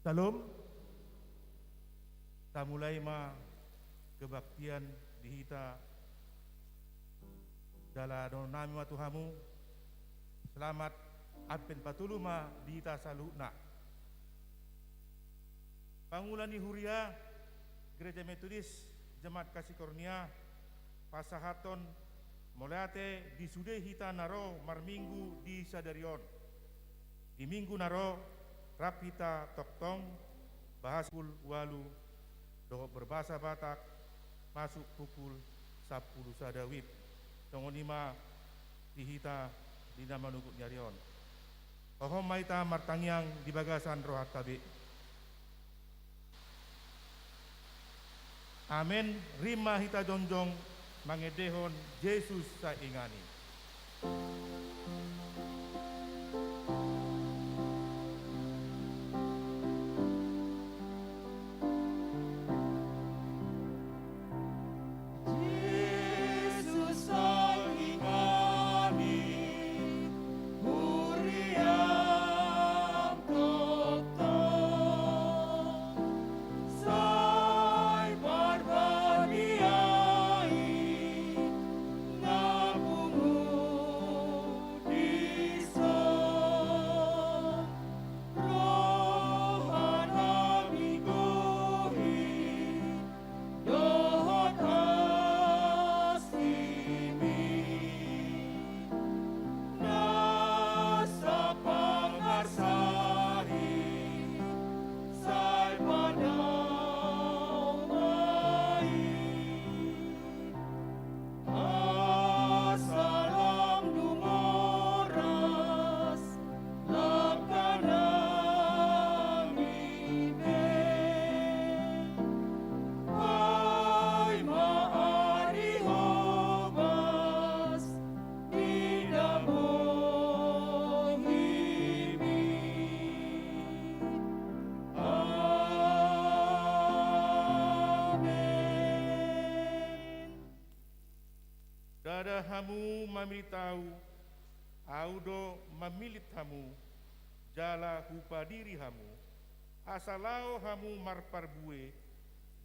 Salam, ta mulai ma kebaktian di hita dalam nama Tuhamu. Selamat apen patuluma di hita saluna. Pangulani Huria Gereja Metodis Jemaat Kasih Kurnia Pasahaton Moleate di sude hita naro marminggu di sadarion. Di minggu naro rapita toktong bahas pukul walu doh berbahasa Batak masuk pukul 10 sadawit tongonima dihita di nama nukut nyarion. Ohom maita martangyang di bagasan rohat tabe. Amen. Rima hita jonjong mangedehon Yesus saingani. Dada hamu mamilitahu, audo mamilit hamu, jala hupa diri hamu, asalao hamu marparbue,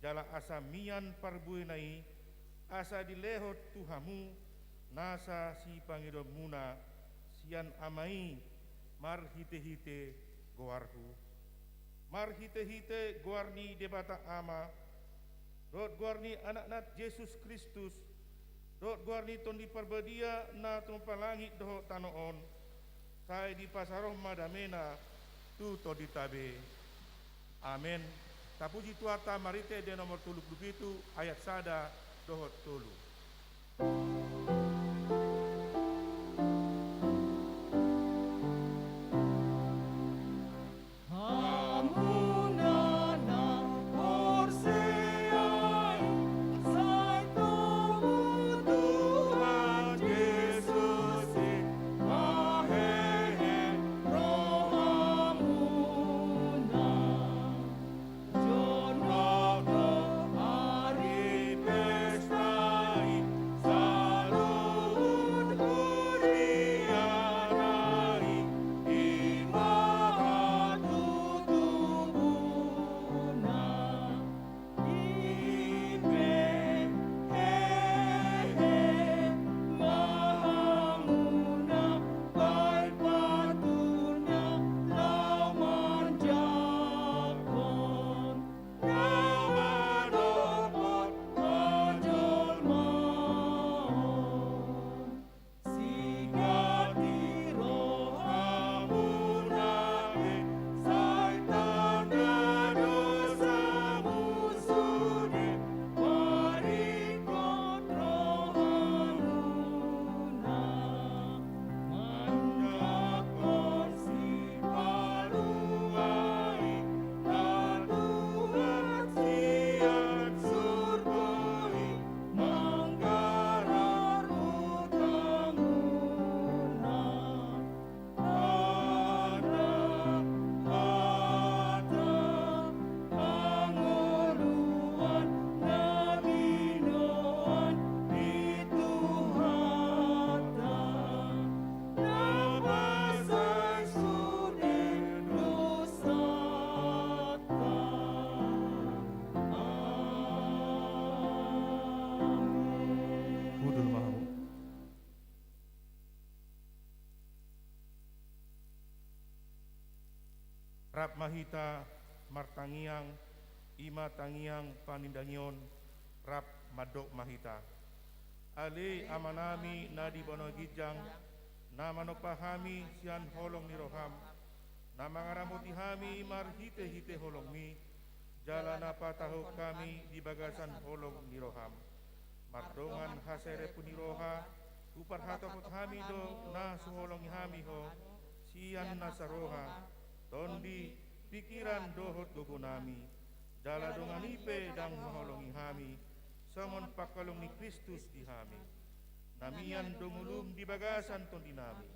jala asa mian parbue nai, asa dilehot tu hamu, nasa si pangidom muna, sian amai, marhite-hite goarhu, marhite-hite goarni debata ama, rod goarni anak-anak Yesus Kristus, dot guarni ton di perbedia na tumpa langit doh tanoon sai di pasaroh madamena tu to ditabe. Amin. Tapuji tuata marite de nomor 37 ayat sada dohot tulu. Salam Rap mahita martangiang ima tangiang panindangion rap madok mahita. Ali amanami nadi bono gijang na manopahami sian holong ni roham na mangaramoti hami marhite hite holong mi jalana pataho kami di bagasan holong ni roham mardongan hasere puni roha upar hatokot hami do na suholong hami ho sian nasaroha tondi pikiran dohot gogonami jala dongan ipe dang holongi hami songon pakalong ni Kristus di hami namian dongulum di bagasan tondi nami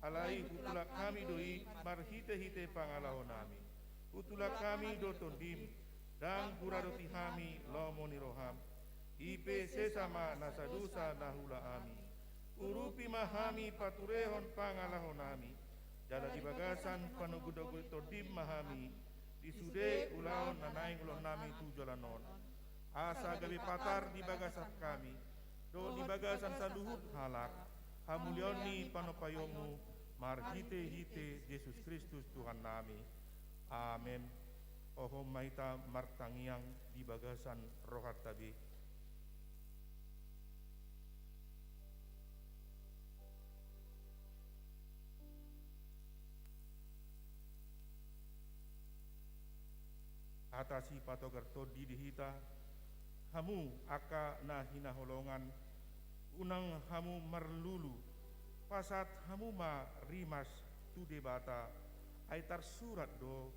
alai utulak kami doi marhite-hite pangalahon nami utulak kami do tondim dang kuradoti hami lomo ni roham ipe sesama nasadusa nahula ami urupi mahami paturehon pangalahon nami jala di bagasan panugudogul tondim mahami disude ulaon nanaing ulon nami tujolanon asa gabi patar di bagasan kami do di bagasan saluhut halak hamulioni panopayomu marhite-hite Yesus Kristus Tuhan nami amin. Ohom maita martangiang di bagasan rohat tabi atasi patogar todi dihita hamu aka na hinaholongan unang hamu marlulu pasat hamu ma rimas tu debata aitar surat do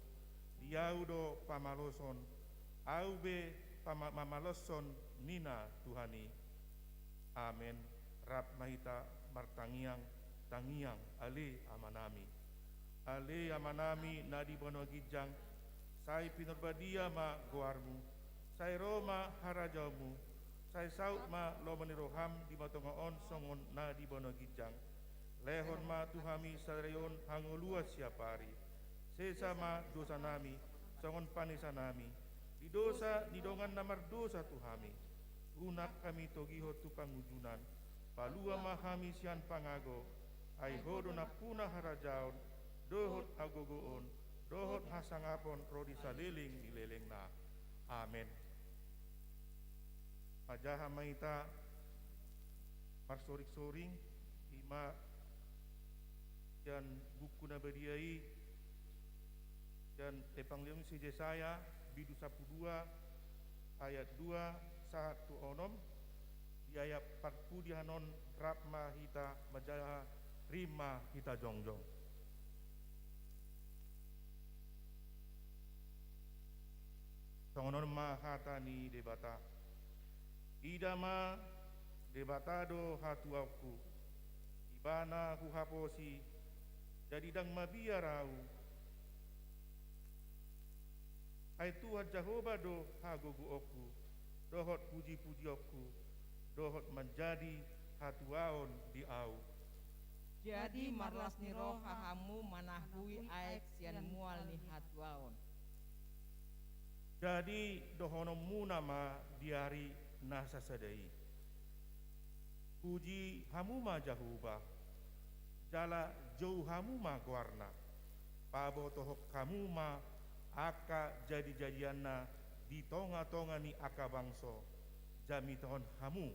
diau do pamaloson au be mamaloson nina Tuhani amin. Rap mahita martangiang tangiang ale amanami nadi bono gijang sai pinurbadia ma goarmu sai Roma harajamu sai saut ma lomani roham di matongaon songon na di bono gijang lehon ma tuhami sarayon hangoluas siapari sesama dosa nami songon panisa nami di dosa di dongan namar dosa tuhami unak kami togiho tu pangujunan palua mahami sian pangago ai hodo na punah harajaon dohot agogoon dohot hasangapon rodi saliling di leleng na amin. Pajaha maita parsorik-soring ima dan buku nabadiai dan evanggelium si Yesaya bidu 12 ayat 2 satu onom di ayat 40 dihanon rap mahita majaha rima hita jongjong. Songonon mahatani debata idama debatado hatuaku ibana huhaposi jadi dang mabiarau ai Tuhan Jehovah do hagogu oku dohot puji-puji oku dohot menjadi hatuaon di au jadi marlas ni roh hahamu manahui aek sian mual ni hatuaon jadi dohono munama diari nasa sadai puji hamuma Jehovah jala jauh hamuma guarna pabo tohok hamuma aka jadi-jadianna di tonga-tonga ni aka bangso jami tohon hamu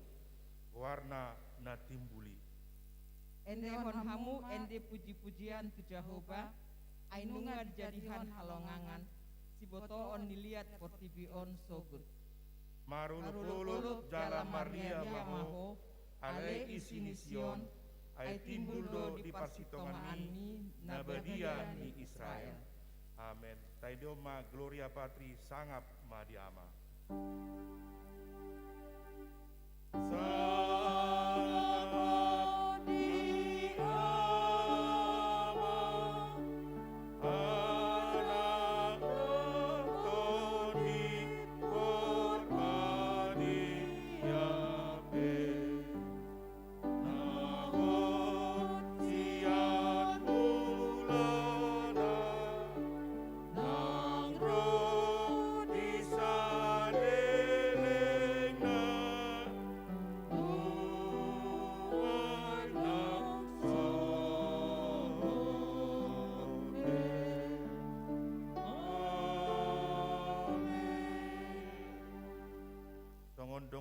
warna na timbuli ende hon hamu ende puji-pujian tu Jehovah ainunga dijadihan halongangan si botoon niliat portibion sogut marulup-ulup jala Maria maho ale isini Sion ai timbul do di parsitongan ni nabadia ni Israel amin. Taidio ma gloria patri sangap madiama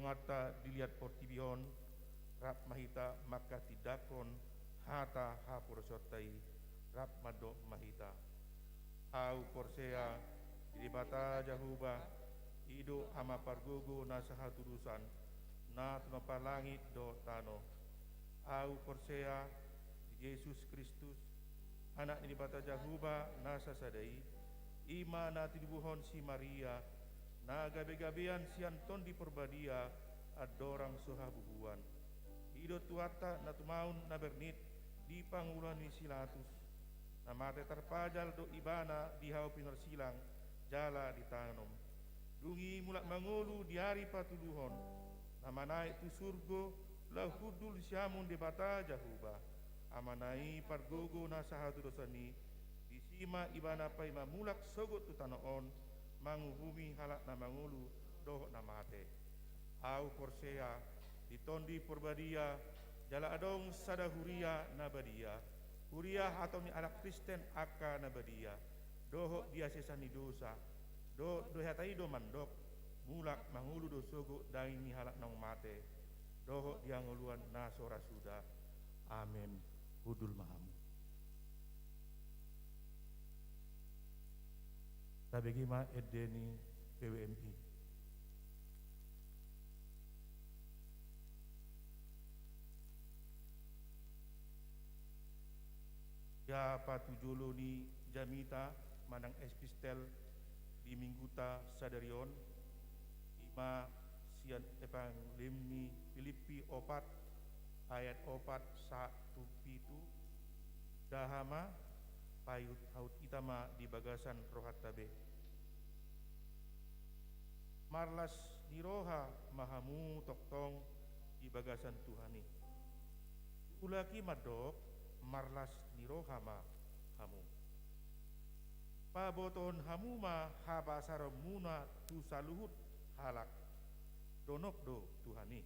tungata dilihat portibion rap mahita maka tidakon hata hapursotai rap mado mahita au porsea dibata jahuba ido ama pargogo na sahaturusan na tumapalangit do tano au porsea Yesus Kristus anak ni bata jahuba nasa sadai ima na tinubuhon si Maria na gabe-gabean si Anton di perbadia adorang sohabubuan ido tuata na tumaun na bernit di pangulan ni silatus na mate terpajal do ibana di hau pinersilang jala di tanom dungi mulak mangulu di hari patuluhon na manai tu surgo lau hudul siamun de bata jahuba amanai pargogo na sahatu dosani disima ibana pai mamulak sogot tu tanaon manguhumi halak na mangulu doh na mate au porsea ditondi porbadia jala adong sada huria na badia huria atau ni anak Kristen aka na badia doh dia sesani dosa do hatai do mandok mulak mangulu do sogo daini halak nang mate doh dia nguluan na sora suda amin hudul mahamu tabegima edeni PWMI ya patujolo ni jamita manang espistel di mingguta sadarion ima sian epang limni Filipi opat ayat opat satu pitu dahama payut haut itama di bagasan rohat tabe marlas niroha mahamu toktong di bagasan Tuhani ulaki madok marlas niroha hamu paboton hamuma habasaramuna tu saluhut halak donok do Tuhani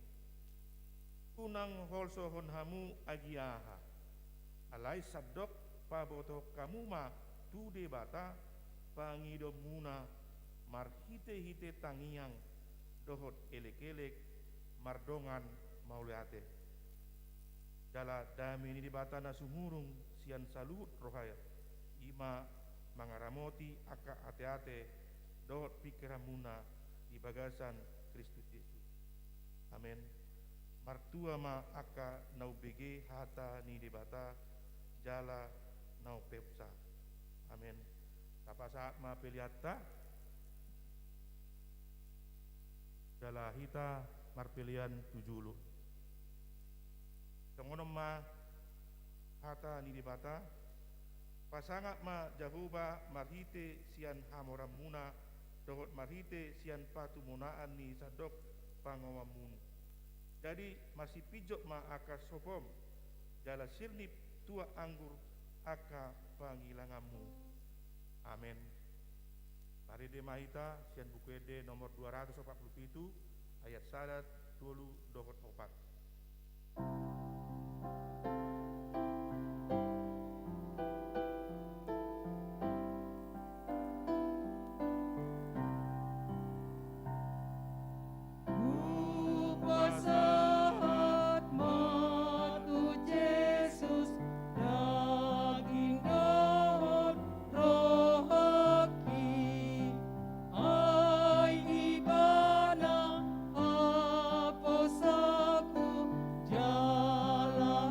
kunang holsohon hamu agiaha alai sabdok paboto kamuma tu debata pangido muna marhite-hite tangiang dohot elek-elek mardongan mauleate jala dami ni debata na sumurung sian salut rohaya ima mangaramoti aka ate-ate dohot pikiramuna di bagasan Kristus Yesus amin martua ma aka nau bege hata ni debata jala nau pepsa amin tapa saat ma peliata jala hita marpelian tujulu tengonom ma hata ni debata pasangak ma jahuba marhite sian hamoramuna dohot marhite sian patumunaan ni sadok pangawamun jadi masih pijok ma aka sopom jala sirnip tua anggur aka pangilangamu amin mari de mahita sian buku ede nomor 247 ayat 1 dulu dohot 4 Jala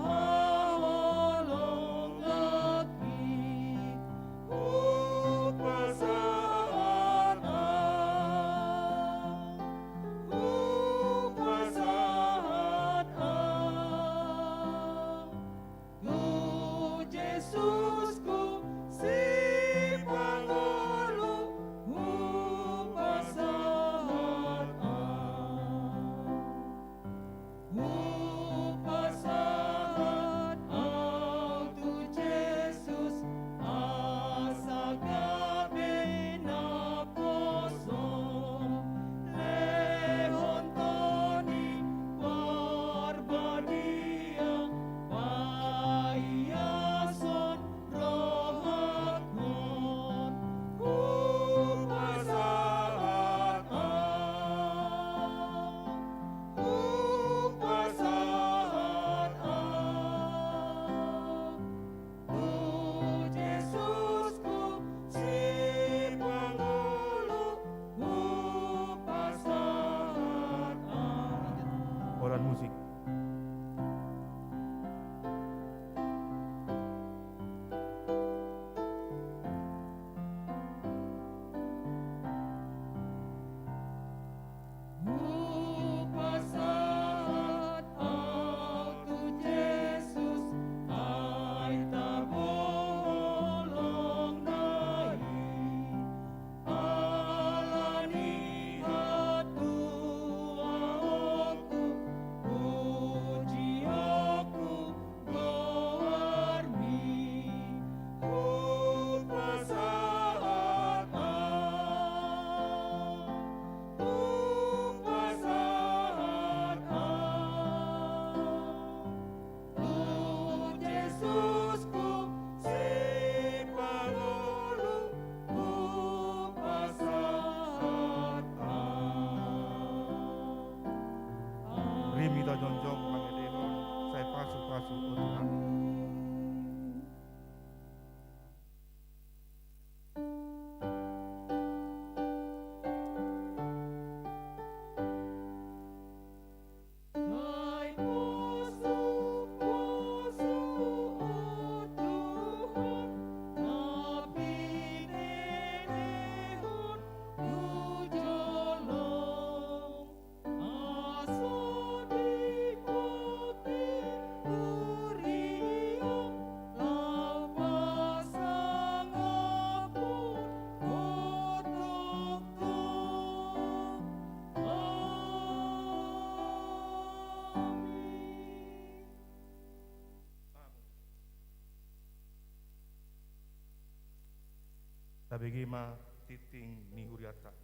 tabegema titing ni huriata.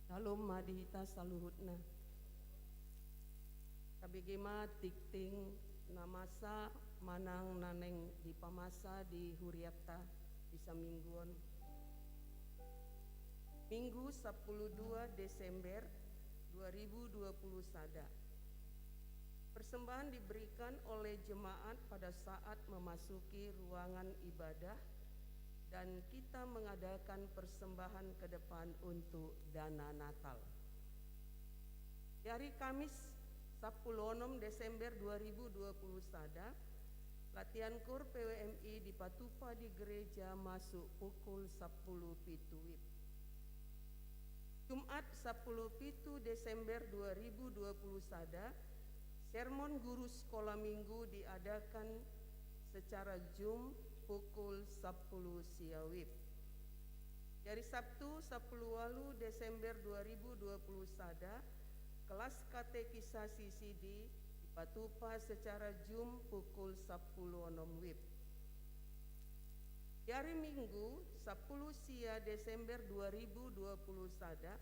Shalom madihita saluhutna. Kabegema tikting namasa manang naneng di pamasa di huriata bisa mingguan. Minggu 12 Desember 2020 sada. Persembahan diberikan oleh jemaat pada saat memasuki ruangan ibadah dan kita mengadakan persembahan ke depan untuk dana Natal. Di hari Kamis 16 Desember 2020 sada, latihan KOR PWMI di Patupa di gereja masuk pukul 10 pitu WIB. Jumat 10 pitu Desember 2020 sada, sermon guru sekolah minggu diadakan secara Zoom pukul 10 siawib. Dari Sabtu 10 Desember 2020 sada, kelas katekisasi CD di Patupa secara Zoom pukul 10 WIB. Di hari Minggu 10 sia Desember 2020 sada,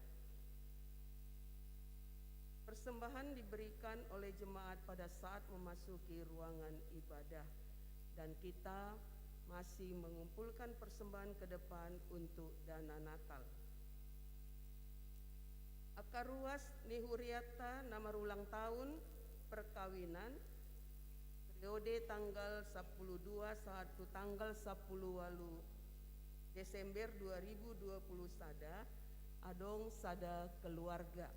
persembahan diberikan oleh jemaat pada saat memasuki ruangan ibadah dan kita masih mengumpulkan persembahan ke depan untuk dana Natal. Akar ruas ni huriata nama ulang tahun perkawinan periode tanggal 12 satu tanggal 10 Desember 2020 sada adong sada keluarga.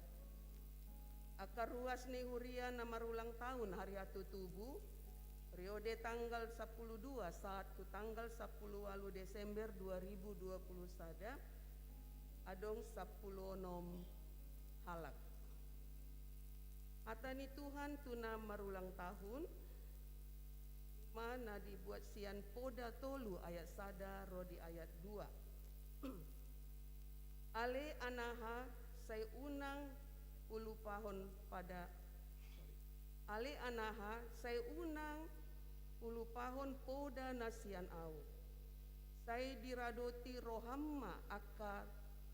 Akar ruas ni huria nama ulang tahun hari atu tubuh periode tanggal 12 satu tanggal 10 Desember 2020 sada adong 10 nom halak. Hatani Tuhan tuna marulang tahun mana dibuat sian poda tolu ayat sada rodi ayat 2. Ale anaha saya unang ulu pahon pada Ale anaha saya unang ulu pahon poda nasian au. Saya diradoti rohamma aka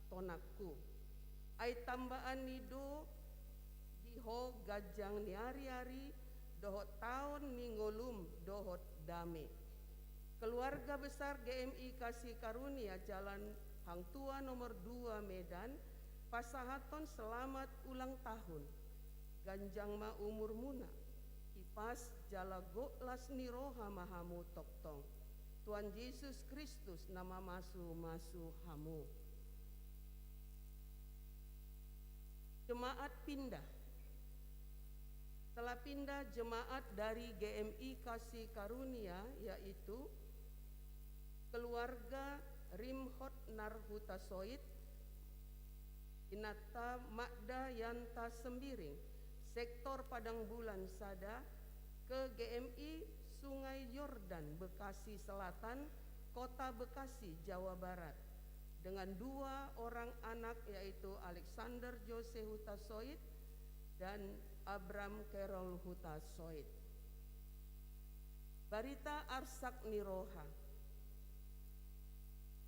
tonakku. Ai tambaan nido diho gajang ni hari-hari dohot tahun ni ngolum dohot dame. Keluarga besar GMI Kasih Karunia Jalan Hang Tua nomor 2 Medan, pasahaton selamat ulang tahun. Ganjang ma umur muna. Ipas jala goklas ni roha mahamu toktong. Tuhan Yesus Kristus nama masu hamu. Jemaat pindah. Setelah pindah jemaat dari GMI Kasih Karunia yaitu keluarga Rimhot Narhuta Soit, Inata Makda Yanta Sembiring, sektor Padang Bulan Sada ke GMI Sungai Yordan Bekasi Selatan, Kota Bekasi, Jawa Barat dengan 2 orang anak yaitu Alexander Jose Huta Soit dan Abram Carol Huta Soit. Barita Arsak Niroha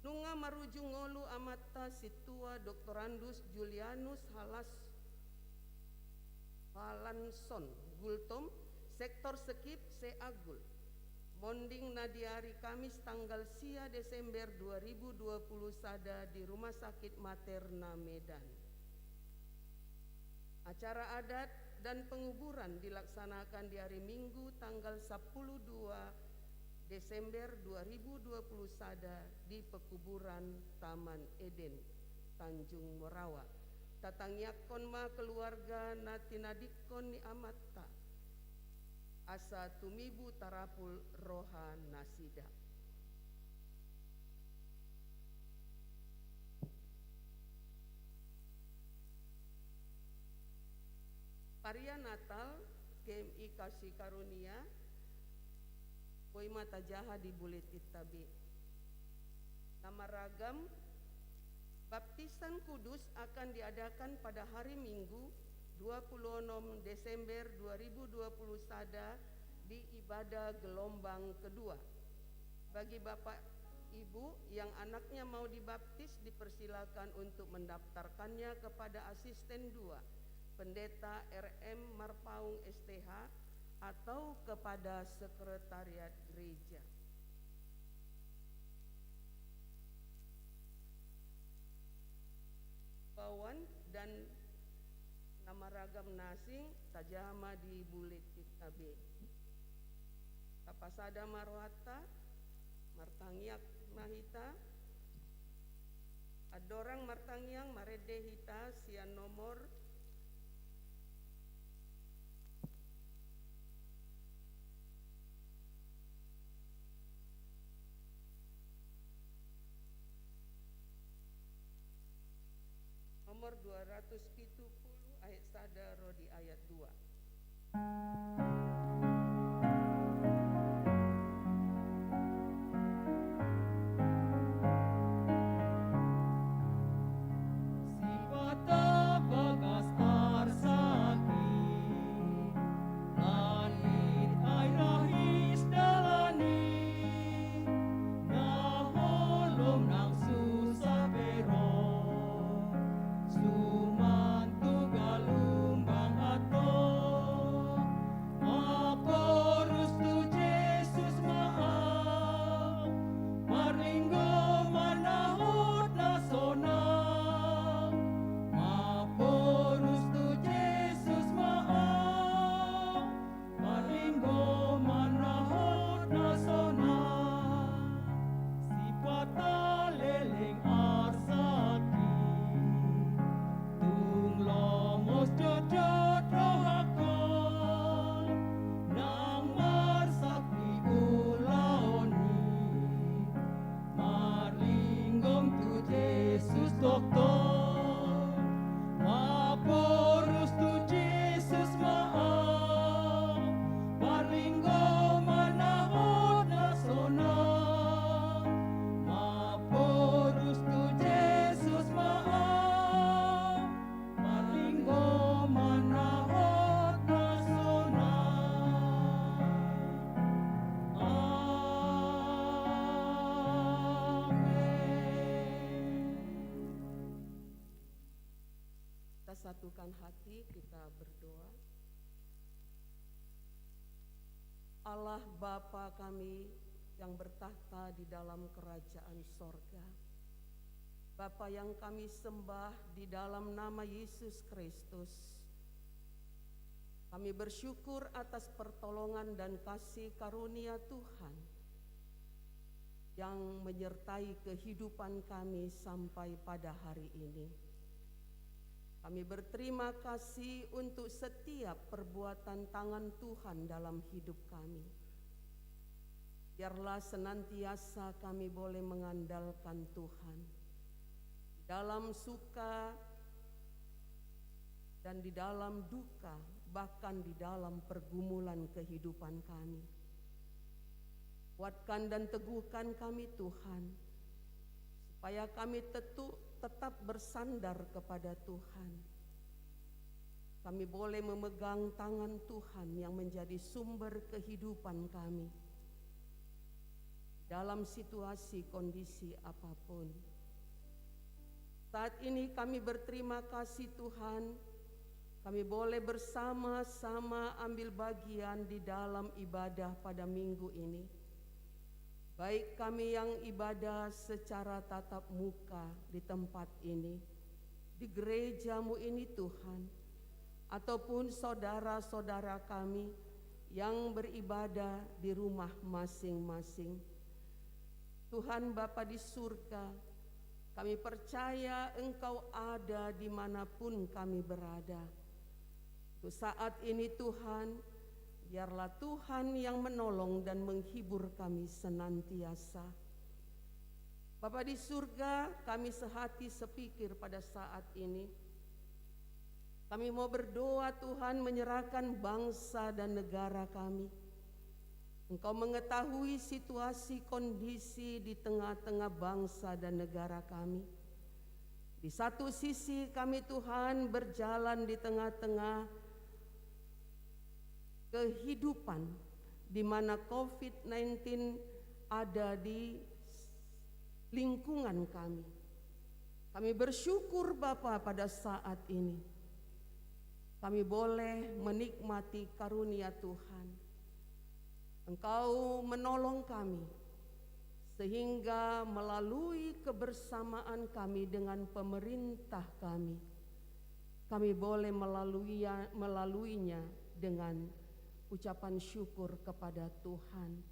Nunga marujung ngolu amata situa Doktorandus Julianus Halanson Gultom, sektor Sekip Seagul, monding nadiari Kamis tanggal sia Desember 2020 sada di Rumah Sakit Materna Medan. Acara adat dan penguburan dilaksanakan di hari Minggu tanggal 12 Desember 2020 sada di pekuburan Taman Eden, Tanjung Morawa. Tatangyakon ma keluarga natinadikon ni amatta. Asa tumibu tarapul roha nasida. Paria Natal GMI Kasih Karunia Poima tajaha di bulit itabi. Nama ragam, baptisan kudus akan diadakan pada hari Minggu 26 Desember 2020 Sada di ibadah gelombang kedua. Bagi Bapak Ibu yang anaknya mau dibaptis, dipersilakan untuk mendaftarkannya kepada asisten 2 Pendeta RM Marpaung STH atau kepada sekretariat gereja. Bawan dan nama ragam nasing tajama di bulit itabe. Kapasada marwata, martangyak mahita, adorang martangyang marede hita sian nomor nomor 270 ayat sada rodi ayat 2. Sipata bagas arsaki, langit ay rahis dalani, naholom ng susapero, sumantugalumbang ato, maporus tu Jesus maaf, marlinggo manahot na sonang, maporus tu Jesus maaf, marlinggo manahot na sonang, sipata leleng arsaki, tung lomos jojot rohakon, nang marsakti ulaoni, marlinggong tu Jesus doktor, maporus tu Jesus maaf, marlinggo manahot na sonang, maporus tu Jesus maaf, marlinggo manahot na sonang. Amen. Kita satukan hati, kita berdoa. Allah Bapa kami yang bertahta di dalam kerajaan sorga, Bapa yang kami sembah di dalam nama Yesus Kristus, kami bersyukur atas pertolongan dan kasih karunia Tuhan yang menyertai kehidupan kami sampai pada hari ini. Kami berterima kasih untuk setiap perbuatan tangan Tuhan dalam hidup kami. Biarlah senantiasa kami boleh mengandalkan Tuhan di dalam suka dan di dalam duka, bahkan di dalam pergumulan kehidupan kami. Kuatkan dan teguhkan kami Tuhan, supaya kami tetap bersandar kepada Tuhan. Kami boleh memegang tangan Tuhan yang menjadi sumber kehidupan kami dalam situasi kondisi apapun. Saat ini kami berterima kasih Tuhan, kami boleh bersama-sama ambil bagian di dalam ibadah pada minggu ini. Baik kami yang ibadah secara tatap muka di tempat ini, di gerejamu ini Tuhan, ataupun saudara-saudara kami yang beribadah di rumah masing-masing. Tuhan Bapa di surga, kami percaya Engkau ada dimanapun kami berada. Untuk saat ini Tuhan, biarlah Tuhan yang menolong dan menghibur kami senantiasa. Bapa di surga, kami sehati sepikir pada saat ini. Kami mau berdoa Tuhan menyerahkan bangsa dan negara kami Engkau mengetahui situasi kondisi di tengah-tengah bangsa dan negara kami. Di satu sisi kami Tuhan berjalan di tengah-tengah kehidupan di mana COVID-19 ada di lingkungan kami. Kami bersyukur Bapa pada saat ini kami boleh menikmati karunia Tuhan. Engkau menolong kami sehingga melalui kebersamaan kami dengan pemerintah kami boleh melaluinya dengan ucapan syukur kepada Tuhan.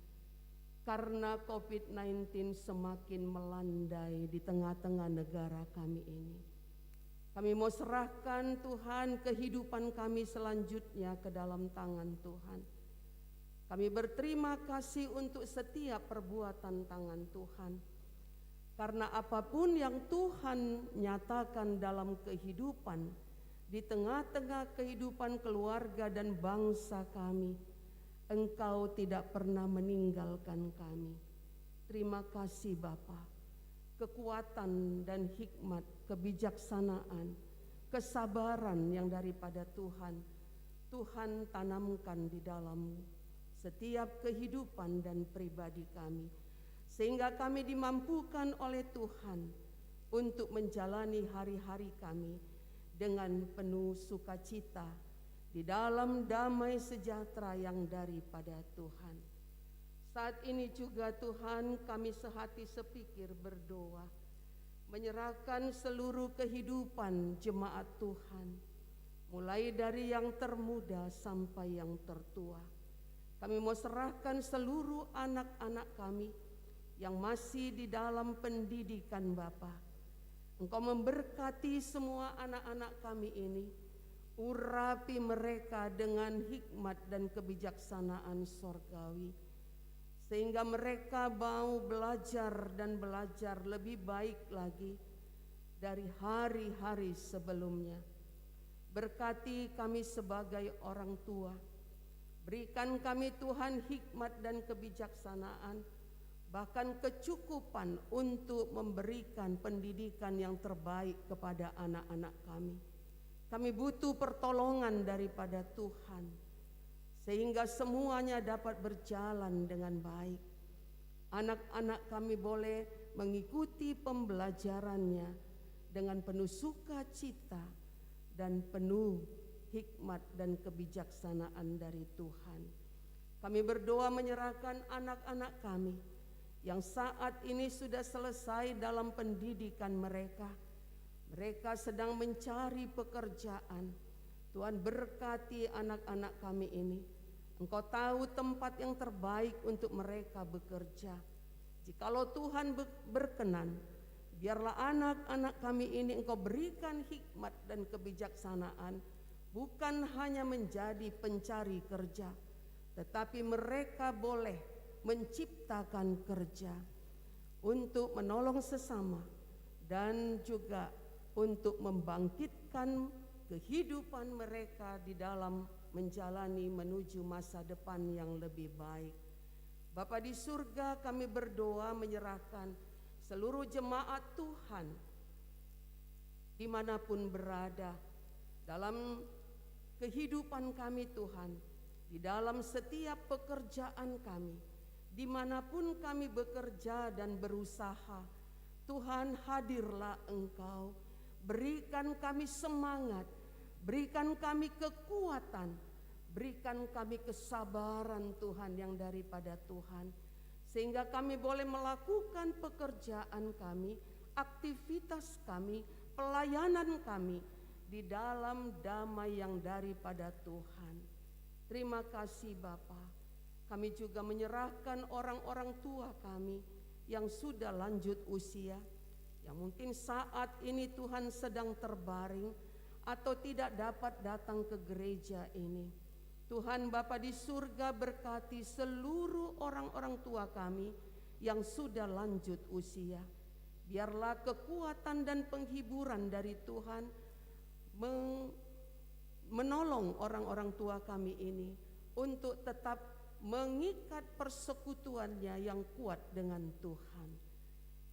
Karena COVID-19 semakin melandai di tengah-tengah negara kami ini. Kami mau serahkan Tuhan kehidupan kami selanjutnya ke dalam tangan Tuhan. Kami berterima kasih untuk setiap perbuatan tangan Tuhan. Karena apapun yang Tuhan nyatakan dalam kehidupan, di tengah-tengah kehidupan keluarga dan bangsa kami, Engkau tidak pernah meninggalkan kami. Terima kasih Bapa. Kekuatan dan hikmat, kebijaksanaan, kesabaran yang daripada Tuhan tanamkan di dalam setiap kehidupan dan pribadi kami, sehingga kami dimampukan oleh Tuhan untuk menjalani hari-hari kami dengan penuh sukacita di dalam damai sejahtera yang daripada Tuhan. Saat ini juga Tuhan kami sehati sepikir berdoa, menyerahkan seluruh kehidupan jemaat Tuhan, mulai dari yang termuda sampai yang tertua. Kami mau serahkan seluruh anak-anak kami yang masih di dalam pendidikan Bapa. Engkau memberkati semua anak-anak kami ini, urapi mereka dengan hikmat dan kebijaksanaan sorgawi, sehingga mereka mau belajar dan belajar lebih baik lagi dari hari-hari sebelumnya. Berkati kami sebagai orang tua. Berikan kami Tuhan hikmat dan kebijaksanaan, bahkan kecukupan untuk memberikan pendidikan yang terbaik kepada anak-anak kami. Kami butuh pertolongan daripada Tuhan, sehingga semuanya dapat berjalan dengan baik. Anak-anak kami boleh mengikuti pembelajarannya dengan penuh sukacita dan penuh hikmat dan kebijaksanaan dari Tuhan. Kami berdoa menyerahkan anak-anak kami yang saat ini sudah selesai dalam pendidikan mereka. Mereka sedang mencari pekerjaan. Tuhan berkati anak-anak kami ini. Engkau tahu tempat yang terbaik untuk mereka bekerja. Jikalau Tuhan berkenan, biarlah anak-anak kami ini Engkau berikan hikmat dan kebijaksanaan, bukan hanya menjadi pencari kerja, tetapi mereka boleh menciptakan kerja untuk menolong sesama dan juga untuk membangkitkan kehidupan mereka di dalam menjalani menuju masa depan yang lebih baik. Bapa di surga, kami berdoa menyerahkan seluruh jemaat Tuhan dimanapun berada dalam kehidupan kami Tuhan, di dalam setiap pekerjaan kami, dimanapun kami bekerja dan berusaha. Tuhan, hadirlah Engkau, berikan kami semangat, berikan kami kekuatan, berikan kami kesabaran Tuhan yang daripada Tuhan, sehingga kami boleh melakukan pekerjaan kami, aktivitas kami, pelayanan kami di dalam damai yang daripada Tuhan. Terima kasih Bapa. Kami juga menyerahkan orang-orang tua kami yang sudah lanjut usia, yang mungkin saat ini Tuhan sedang terbaring atau tidak dapat datang ke gereja ini. Tuhan Bapa di surga, berkati seluruh orang-orang tua kami yang sudah lanjut usia. Biarlah kekuatan dan penghiburan dari Tuhan menolong orang-orang tua kami ini untuk tetap mengikat persekutuannya yang kuat dengan Tuhan,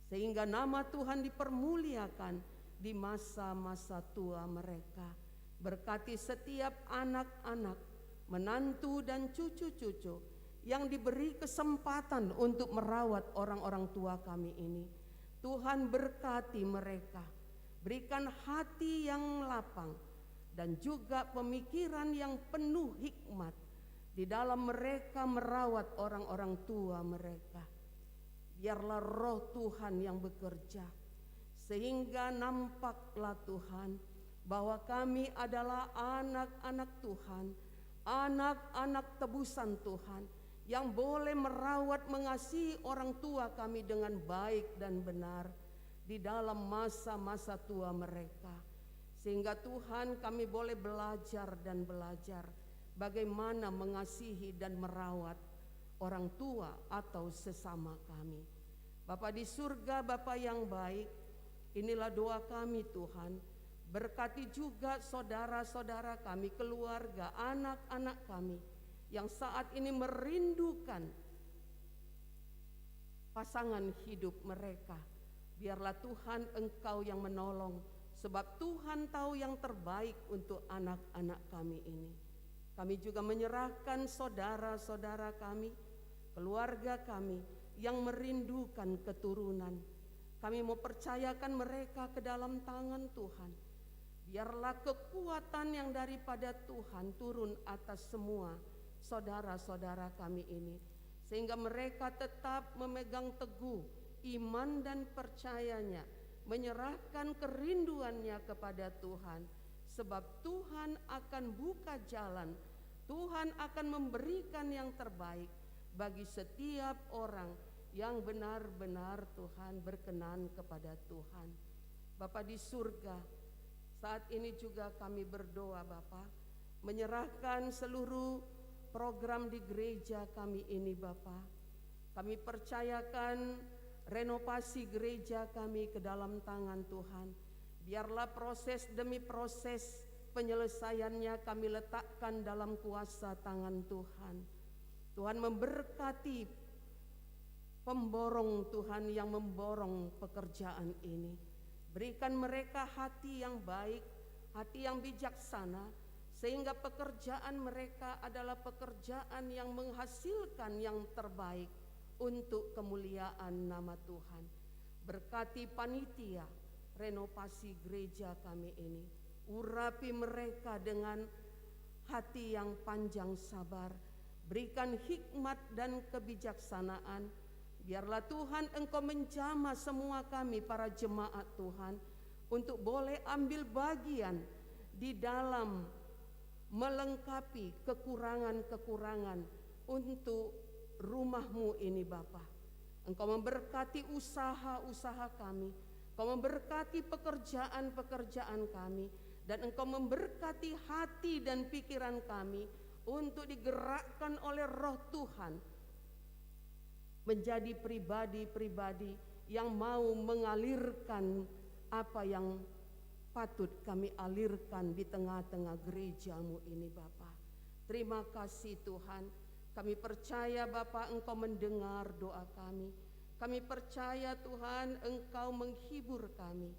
sehingga nama Tuhan dipermuliakan di masa-masa tua mereka. Berkati setiap anak-anak, menantu dan cucu-cucu yang diberi kesempatan untuk merawat orang-orang tua kami ini. Tuhan berkati mereka, berikan hati yang lapang dan juga pemikiran yang penuh hikmat di dalam mereka merawat orang-orang tua mereka. Biarlah roh Tuhan yang bekerja, sehingga nampaklah Tuhan bahwa kami adalah anak-anak Tuhan, anak-anak tebusan Tuhan, yang boleh merawat mengasihi orang tua kami dengan baik dan benar di dalam masa-masa tua mereka. Sehingga Tuhan, kami boleh belajar dan belajar bagaimana mengasihi dan merawat orang tua atau sesama kami. Bapa di surga, Bapa yang baik, inilah doa kami Tuhan. Berkati juga saudara-saudara kami, keluarga, anak-anak kami yang saat ini merindukan pasangan hidup mereka. Biarlah Tuhan Engkau yang menolong, sebab Tuhan tahu yang terbaik untuk anak-anak kami ini. Kami juga menyerahkan saudara-saudara kami, keluarga kami yang merindukan keturunan. Kami mau percayakan mereka ke dalam tangan Tuhan. Biarlah kekuatan yang daripada Tuhan turun atas semua saudara-saudara kami ini, sehingga mereka tetap memegang teguh iman dan percayanya, menyerahkan kerinduannya kepada Tuhan. Sebab Tuhan akan buka jalan, Tuhan akan memberikan yang terbaik bagi setiap orang yang benar-benar Tuhan berkenan kepada Tuhan. Bapa di surga, saat ini juga kami berdoa Bapa, menyerahkan seluruh program di gereja kami ini Bapa. Kami percayakan renovasi gereja kami ke dalam tangan Tuhan. Biarlah proses demi proses penyelesaiannya kami letakkan dalam kuasa tangan Tuhan. Tuhan memberkati pemborong Tuhan yang memborong pekerjaan ini. Berikan mereka hati yang baik, hati yang bijaksana, sehingga pekerjaan mereka adalah pekerjaan yang menghasilkan yang terbaik untuk kemuliaan nama Tuhan. Berkati panitia renovasi gereja kami ini, urapi mereka dengan hati yang panjang sabar, berikan hikmat dan kebijaksanaan. Biarlah Tuhan Engkau menjamah semua kami para jemaat Tuhan untuk boleh ambil bagian di dalam melengkapi kekurangan-kekurangan untuk rumah-Mu ini Bapa. Engkau memberkati usaha-usaha kami, Engkau memberkati pekerjaan-pekerjaan kami, dan Engkau memberkati hati dan pikiran kami untuk digerakkan oleh Roh Tuhan menjadi pribadi-pribadi yang mau mengalirkan apa yang patut kami alirkan di tengah-tengah gereja-Mu ini Bapa. Terima kasih Tuhan. Kami percaya Bapa Engkau mendengar doa kami. Kami percaya Tuhan Engkau menghibur kami.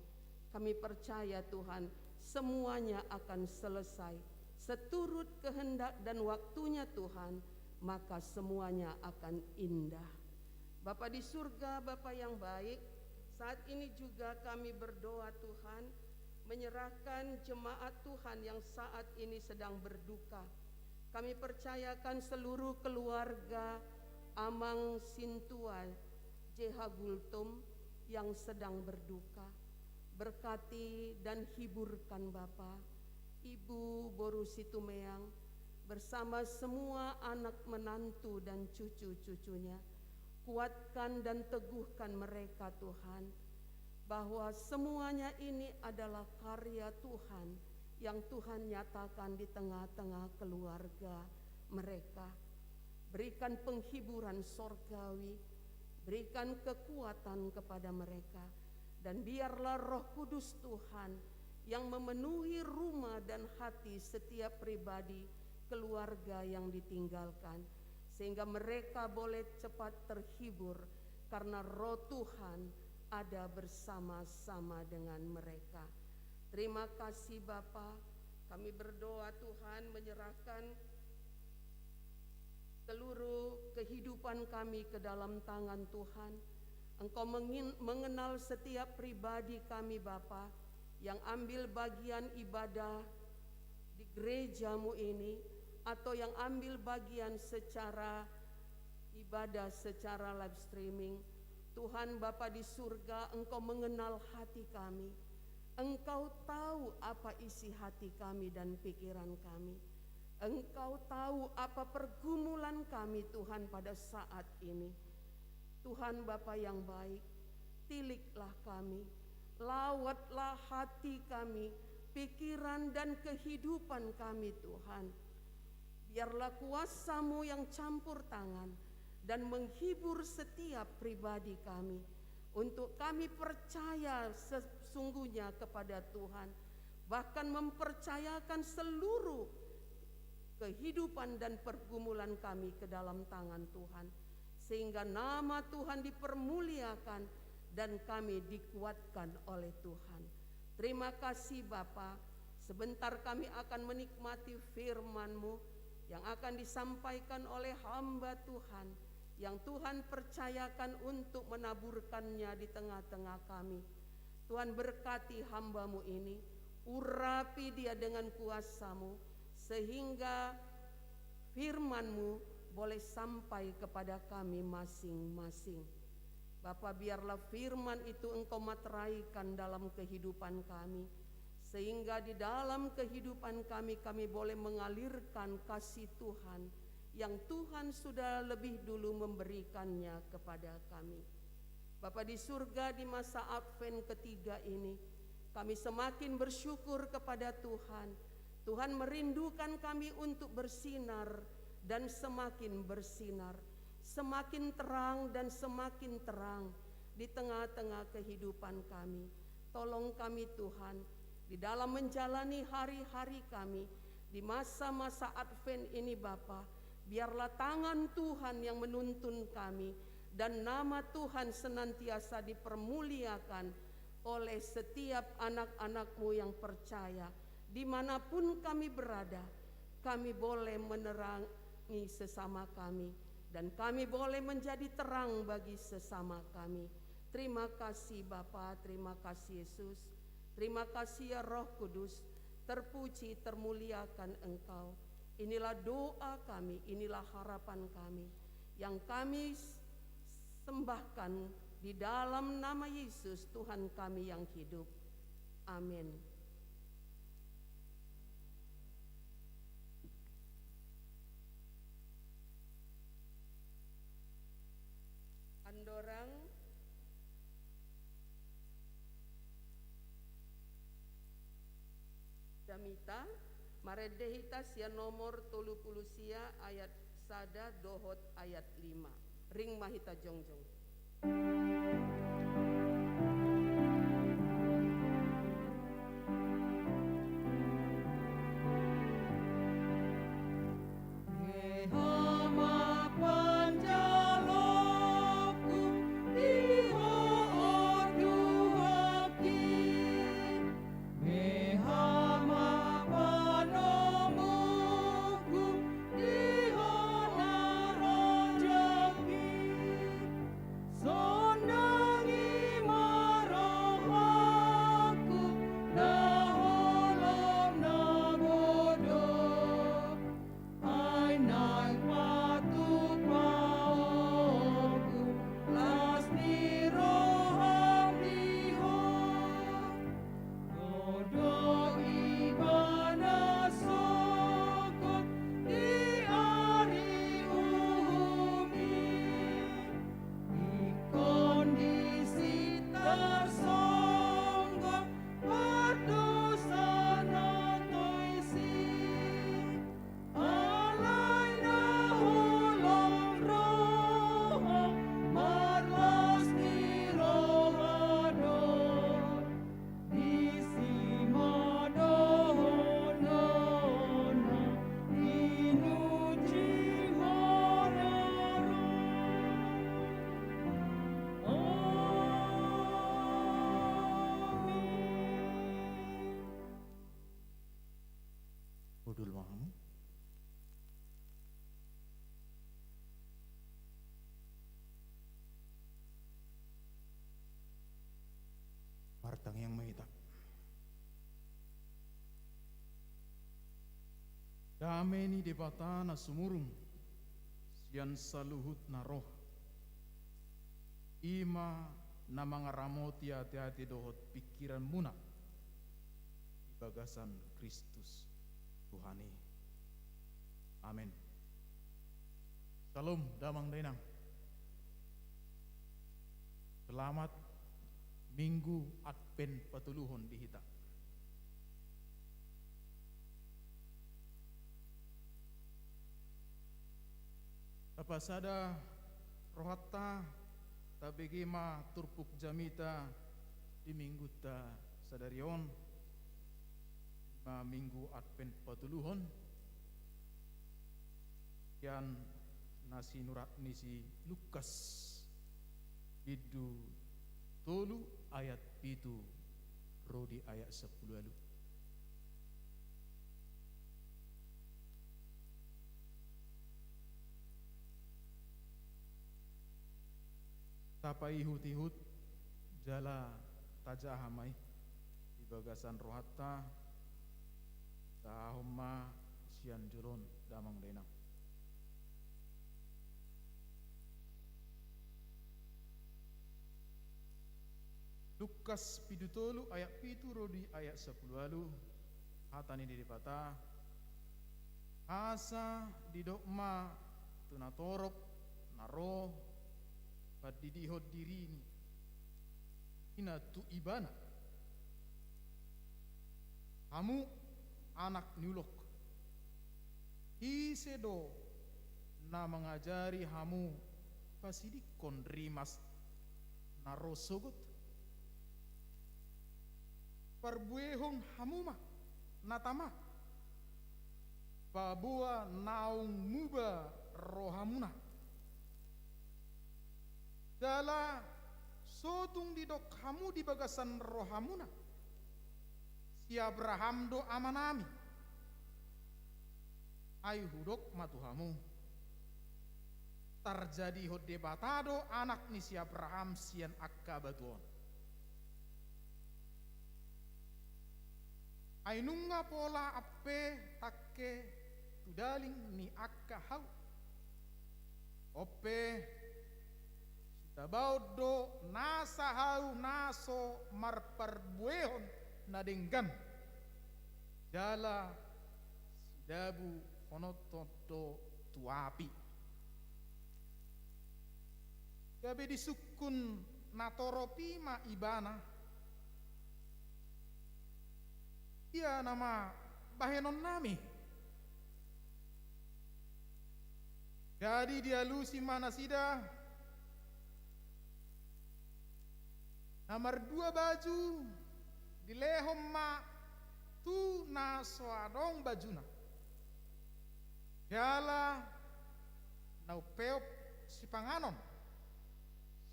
Kami percaya Tuhan semuanya akan selesai seturut kehendak dan waktunya Tuhan, maka semuanya akan indah. Bapa di surga, Bapa yang baik, saat ini juga kami berdoa Tuhan, menyerahkan jemaat Tuhan yang saat ini sedang berduka. Kami percayakan seluruh keluarga Amang Sintuan J.H. Gultum yang sedang berduka. Berkati dan hiburkan Bapa, Ibu Boru Situmeang bersama semua anak menantu dan cucu-cucunya. Kuatkan dan teguhkan mereka Tuhan, bahwa semuanya ini adalah karya Tuhan yang Tuhan nyatakan di tengah-tengah keluarga mereka. Berikan penghiburan sorgawi, berikan kekuatan kepada mereka, dan biarlah Roh Kudus Tuhan yang memenuhi rumah dan hati setiap pribadi keluarga yang ditinggalkan, sehingga mereka boleh cepat terhibur karena Roh Tuhan ada bersama-sama dengan mereka. Terima kasih Bapa, kami berdoa Tuhan menyerahkan seluruh kehidupan kami ke dalam tangan Tuhan. Engkau mengenal setiap pribadi kami Bapa yang ambil bagian ibadah di gerejamu ini, atau yang ambil bagian secara ibadah secara live streaming. Tuhan Bapa di surga, Engkau mengenal hati kami. Engkau tahu apa isi hati kami dan pikiran kami. Engkau tahu apa pergumulan kami Tuhan pada saat ini. Tuhan Bapa yang baik, tiliklah kami, lawatlah hati kami, pikiran dan kehidupan kami Tuhan. Biarlah kuasa-Mu yang campur tangan dan menghibur setiap pribadi kami, untuk kami percaya sesungguhnya kepada Tuhan, bahkan mempercayakan seluruh kehidupan dan pergumulan kami ke dalam tangan Tuhan, sehingga nama Tuhan dipermuliakan dan kami dikuatkan oleh Tuhan. Terima kasih Bapa. Sebentar kami akan menikmati firman-Mu yang akan disampaikan oleh hamba Tuhan, yang Tuhan percayakan untuk menaburkannya di tengah-tengah kami. Tuhan berkati hamba-Mu ini, urapi dia dengan kuasa-Mu, sehingga firman-Mu boleh sampai kepada kami masing-masing. Bapa, biarlah firman itu Engkau materaikan dalam kehidupan kami, sehingga di dalam kehidupan kami, kami boleh mengalirkan kasih Tuhan yang Tuhan sudah lebih dulu memberikannya kepada kami. Bapa di surga, di masa Advent ketiga ini, kami semakin bersyukur kepada Tuhan. Tuhan merindukan kami untuk bersinar dan semakin bersinar, semakin terang dan semakin terang di tengah-tengah kehidupan kami. Tolong kami Tuhan, di dalam menjalani hari-hari kami di masa-masa Advent ini Bapa, biarlah tangan Tuhan yang menuntun kami, dan nama Tuhan senantiasa dipermuliakan oleh setiap anak-anak-Mu yang percaya. Dimanapun kami berada, kami boleh menerangi sesama kami, dan kami boleh menjadi terang bagi sesama kami. Terima kasih Bapa, terima kasih Yesus, terima kasih ya Roh Kudus. Terpuji, termuliakan Engkau. Inilah doa kami, inilah harapan kami, yang kami sembahkan di dalam nama Yesus Tuhan kami yang hidup. Amin. Andorang Damita Maredehita sia nomor 30 sia ayat sada dohot ayat 5. Ring mahita jongjong. Sonang Ameni debata na sumurung sian saluhut na roh. Ima na mga ramoti hati-hati dohot pikiran muna bagasan Kristus Tuhani. Amin. Salam damang dainang. Selamat Minggu Advent patuluhon di hita. Tapasada rohatta tabegema turpuk jamita di minggu ta sadarion minggu Advent patuluhon yan nasi nurat nisi Lukas Bidu tolu ayat pitu rodi ayat 10 lalu. Tapai hut-hut jala tajahamai di bagasan rohatta tahoma sian jolon damang denang. Lukas pidutolu ayat pitu rodi ayat 10 lalu hatani di dipata asa didokma tunatorop naro padidihot diri ini ina tu ibana kamu anak niulok isedo na mengajari hamu pasidikon rimas naro sogot perbuehong hamuma natama babua naung muba rohamuna dala sotung didok hamu di bagasan rohamuna si Abraham do amanami ayu hudok matuhamu terjadi hot debatado anak ni si Abraham sian akka batuon ainunga pola ape takke tudaling ni akka hau ope tabaudo nasa hau naso marparbuehon na denggan jala sidabu onototo tuapi gabe disukun natoropi ma ibana ia nama bahenon nami jadi dia lusi mana sida nomor 2 baju di lehom ma tu na soadong bajuna jala nau peop si panganon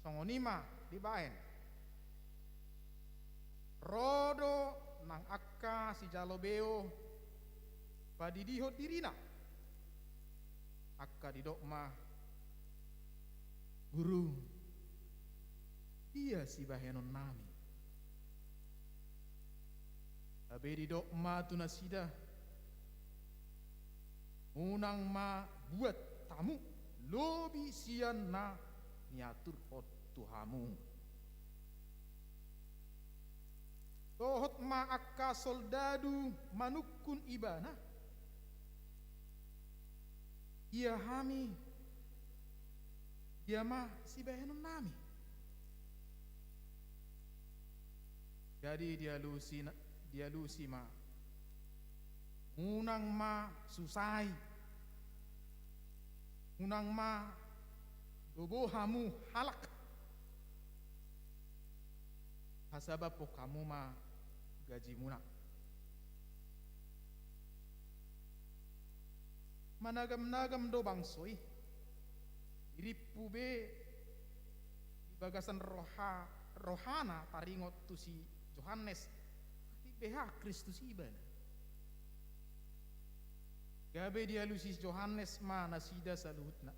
songonima di bahen rodo nang akka si jalobeo padidihot dirina akka didokma guru iya si bahenon nami abe didokma tunasida unang ma buat tamu lobi sian na niatur hot tuhamu tohot ma akka soldadu manukun ibana ia hami dia ma si bahenon nami jadi dia lusi ma unang ma susai unang ma dobo hamu halak hasaba po kamu ma gaji muna managam-nagam do bangsoy iripu be di bagasan rohana taringot tu si Yohanes di beha Kristus iban gabe dia lusis Yohanes ma nasida saluhutna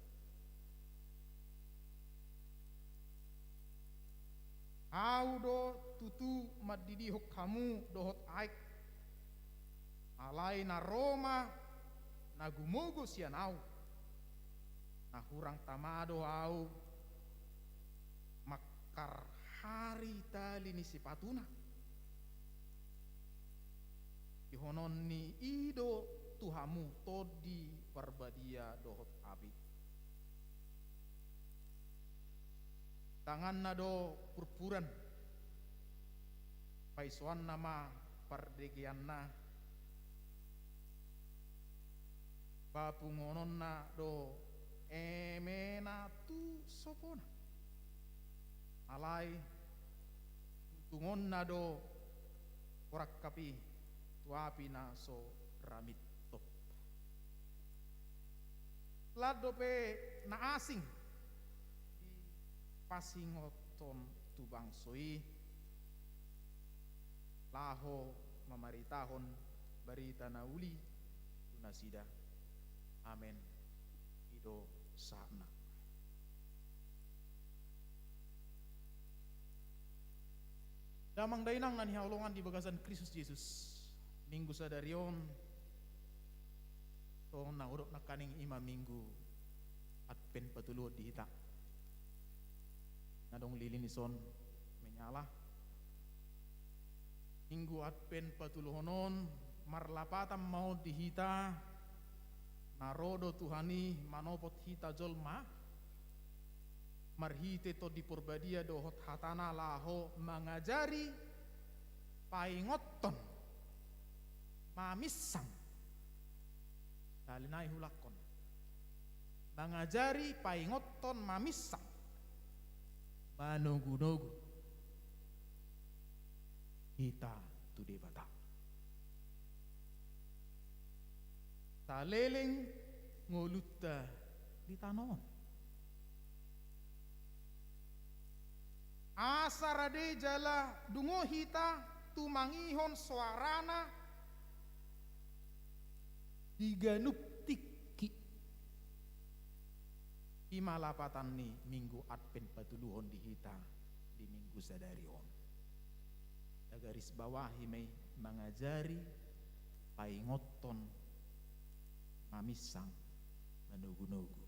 audo tutu madidi hok kamu dohot aik alai na Roma nagumogo sian au, na hurang tamado au makar hari tali ni sipatuna ihonon ni ido tuhamu todi parbadia dohot abi tangan nado purpuran paisuan nama pardegianna bapungonon na do emena tu sopona alai tungon na do korak kapi tuapi na so ramit top lado pe na asing di pasingoton tubang soi laho mamaritahon barita na uli tunasida amen ido sana. Damang dainang nan hiaulongan di bagasan Kristus Yesus minggu sadarion to naurok nakaning ima minggu advent patuluh di hita nadong lilinison menyala minggu advent patuluhonon marlapatam mau di hita narodo Tuhani manopot hita jolma marhite to di purbadia dohot hatana laho mangajari paingoton mamisang dalinai hulakon mangajari paingoton mamisang manogu-nogu hita tu debata taleleng ngolutta di tanon asarade jala dungo hita tumangihon suarana diganup tiki imalapatan ni minggu advent patuluhon di hita di minggu sadarion garis bawahi may mangajari paingoton mamisang manugu-nugu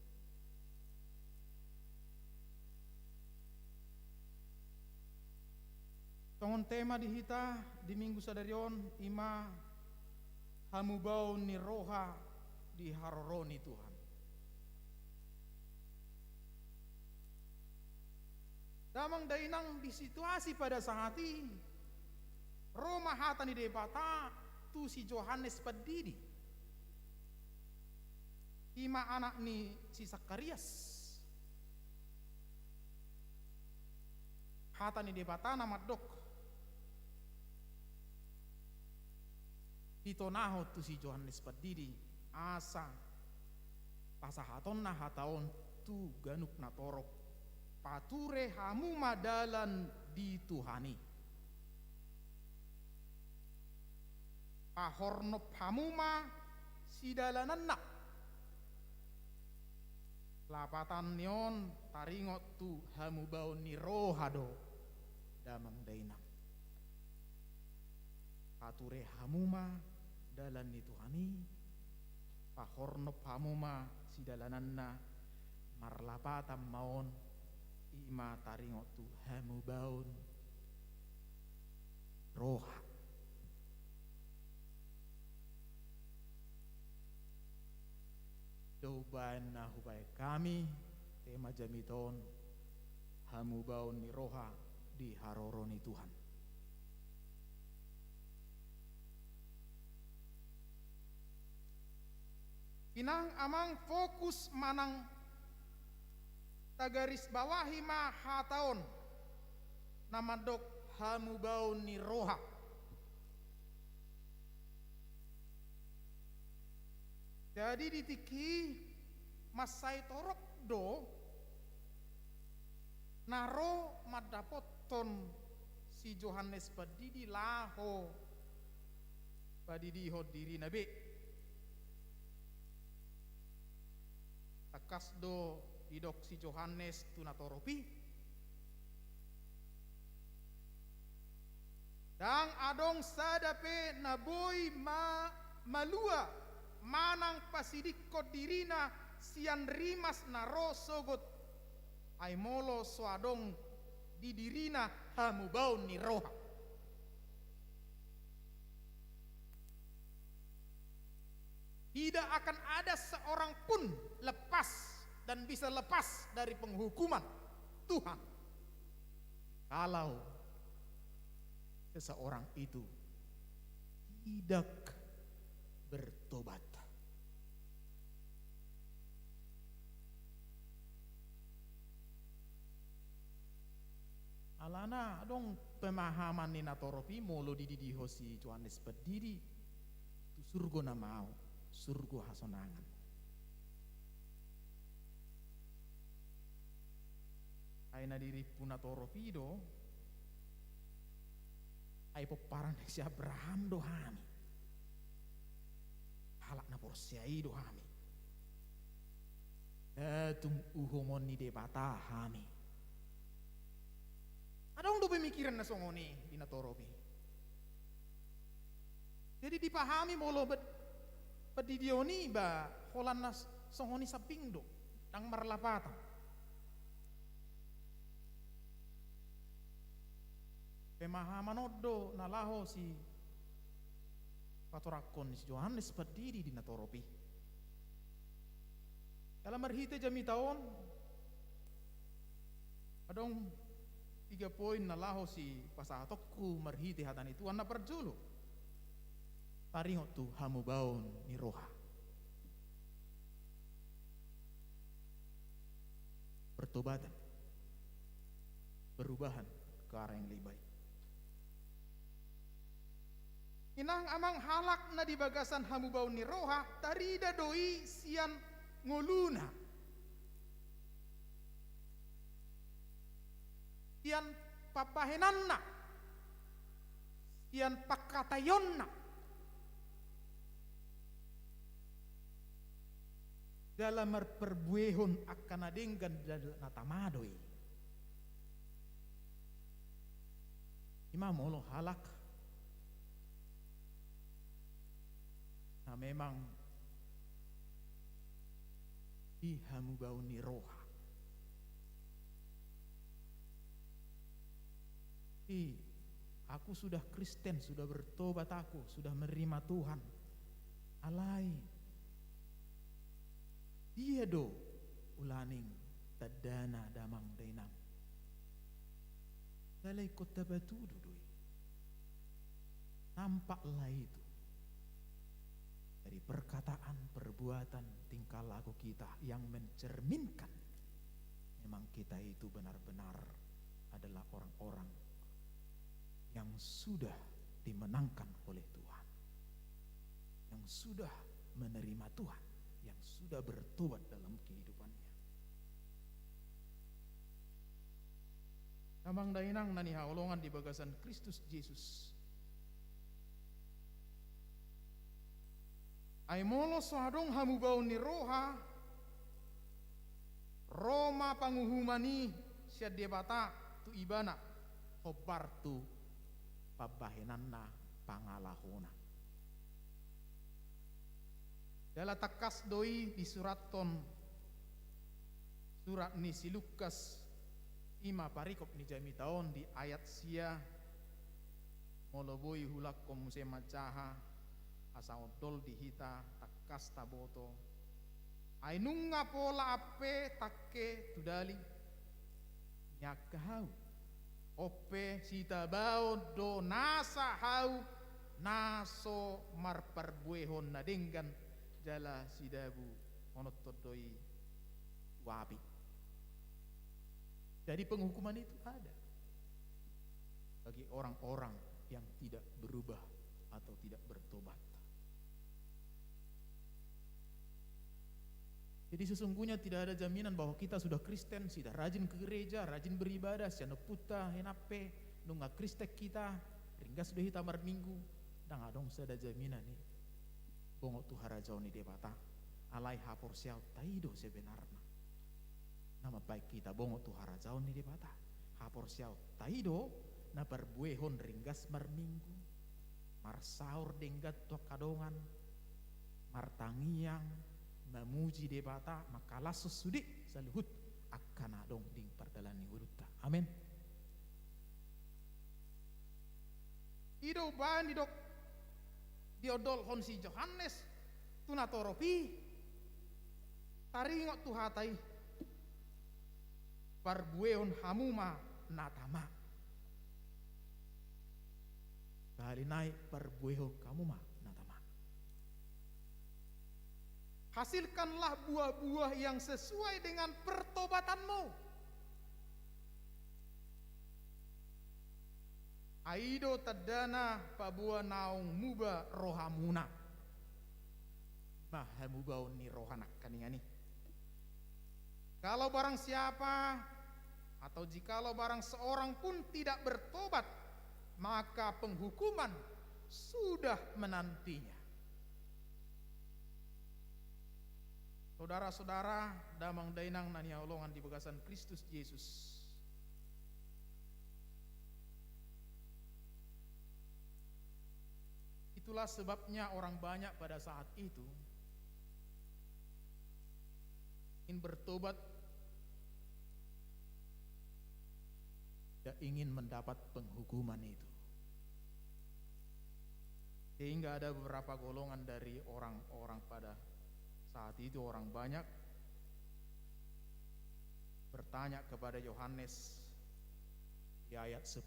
tongon tema di hita di minggu sadarion ima hamubau ni roha di haroroni Tuhan. Damang dainang di situasi pada saat ini Roma hata ni debata tu si Yohanes Padidi ima anak ni si Zakarias hata ni debata nama dok itonaho tu si Yohanes Padidi asa pasahaton na hataon tu ganuk na torok pature hamu madalan di Tuhani pahornop hamuma sidalanan nak lapatan nion taringot tu hamu bau ni rohado damang dainang pature hamuma dalan ni Tuhani pahornop hamuma sidalananna marlapatam maon ima taringot tu hamu baun roha doban na hubay kami tema jamiton hamu baun ni roha di haroro ni Tuhan. Inang amang fokus manang tagaris bawahi ma hataon namadok hamu baun ni roha jadi ditiki masai torok do naro madapoton si Yohanes Padidi laho Padidi ho diri nabe takas do idok si Yohanes tunatoropi dang adong sadape naboy malua manang pasidikko dirina sian rimas naro sogot ai molo swadong di dirina hamubau ni roha. Tidak akan ada seorang pun lepas dan bisa lepas dari penghukuman Tuhan kalau seseorang itu tidak bertobat. Alana dong pemahaman ni natoropi molo di hosi Johannes Pediri tu surga na mau, surga hasonangan. Aina diri punatoropi do ai poparan si Abraham do hami. Halak na porsiai do hami. Tung uhomon ni debata hami. Adong do pemikiran na songoni di natoropi. Jadi dipahami molo pedidioni ba holan na songoni sapindo dang marlapatan. Pemahaman odo nalaho si patorakon si Johannes Pediri di natoropi. Dalam marhite jami taon adong 3 poin nalaho si pasatokku marhite hatan itu anna perjulu. Taringot tu hamubaon ni roha. Pertobatan. Perubahan ke arah yang lebih baik. Inang amang halak na di bagasan hamubaon ni roha tarida doi sian ngoluna. Sian papahenanna. Sian pakatayonna. Dalam perbuehon akan adenggan natamadoi. Imam molo halak. Nah memang dihamubau ni roha. Aku sudah Kristen, sudah bertobat aku, sudah menerima Tuhan. Alai. Dia do ulaning tadana damang dainang. Dalai kota batu dudui. Nampaklah itu. Dari perkataan, perbuatan, tingkah laku kita yang mencerminkan memang kita itu benar-benar adalah orang-orang yang sudah dimenangkan oleh Tuhan, yang sudah menerima Tuhan, yang sudah bertobat dalam kehidupannya. Amang dainang nani haolongan di bagasan Kristus Yesus. Ai molo soadong hamubau ni roha Roma panguhumani sia debata tu ibana hobar tu pabahenanna pangalahona. Dala takas doi di suraton surat ni si Lukas ima parikop ni jami taon di ayat sia moloboi hulak komuse macaha asa odol dihita takas taboto ainunga pola ape takke tudali nyakahau ope sita bao do nasa hau naso marparbuehon na denggan jala sidabu onotodoi wabi. Jadi penghukuman itu ada bagi orang-orang yang tidak berubah atau tidak bertobat. Jadi sesungguhnya tidak ada jaminan bahwa kita sudah Kristen, sudah rajin ke gereja, rajin beribadah, siano puta, henape, nunga kristek kita, ringga sudah hita mar minggu, dan adong sudah jaminan nih. Bongok tu harajau ni debata, alai hapor siau taido sebenarnya. Nama baik kita bongok tu harajau ni debata, hapor siau taido, na perbuehon ringgas mar minggu, mar saur denggat tu kadongan, martangiang memuji debata makalah sesudik saluhut akan adong ding pardalani urutta. Amin. Ido bahan didok diodol hon si Yohanes tunatoropi taringot tuhatai parbueon hamuma natama kali naik parbueho kamuma natama. Hasilkanlah buah-buah yang sesuai dengan pertobatanmu. Aido tadana pabua naung muba rohamuna. Mahamubaun ni rohanak kaningani. Kalau barang siapa atau jikalau barang seorang pun tidak bertobat, maka penghukuman sudah menantinya. Saudara-saudara, damang dainang nania olongan di bagasan Kristus Yesus. Itulah sebabnya orang banyak pada saat itu ingin bertobat, tidak ingin mendapat penghukuman itu. Sehingga ada beberapa golongan dari orang-orang pada saat itu, orang banyak bertanya kepada Yohanes di ayat 10.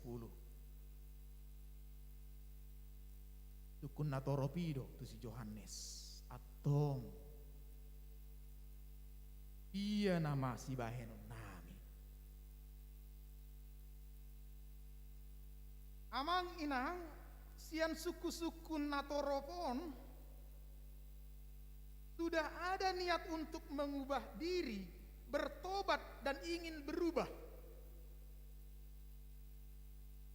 Tukun natoropido tu si Yohanes atong iya nama si bahenon nami amang inang sian suku-suku natoropon sudah ada niat untuk mengubah diri, bertobat dan ingin berubah.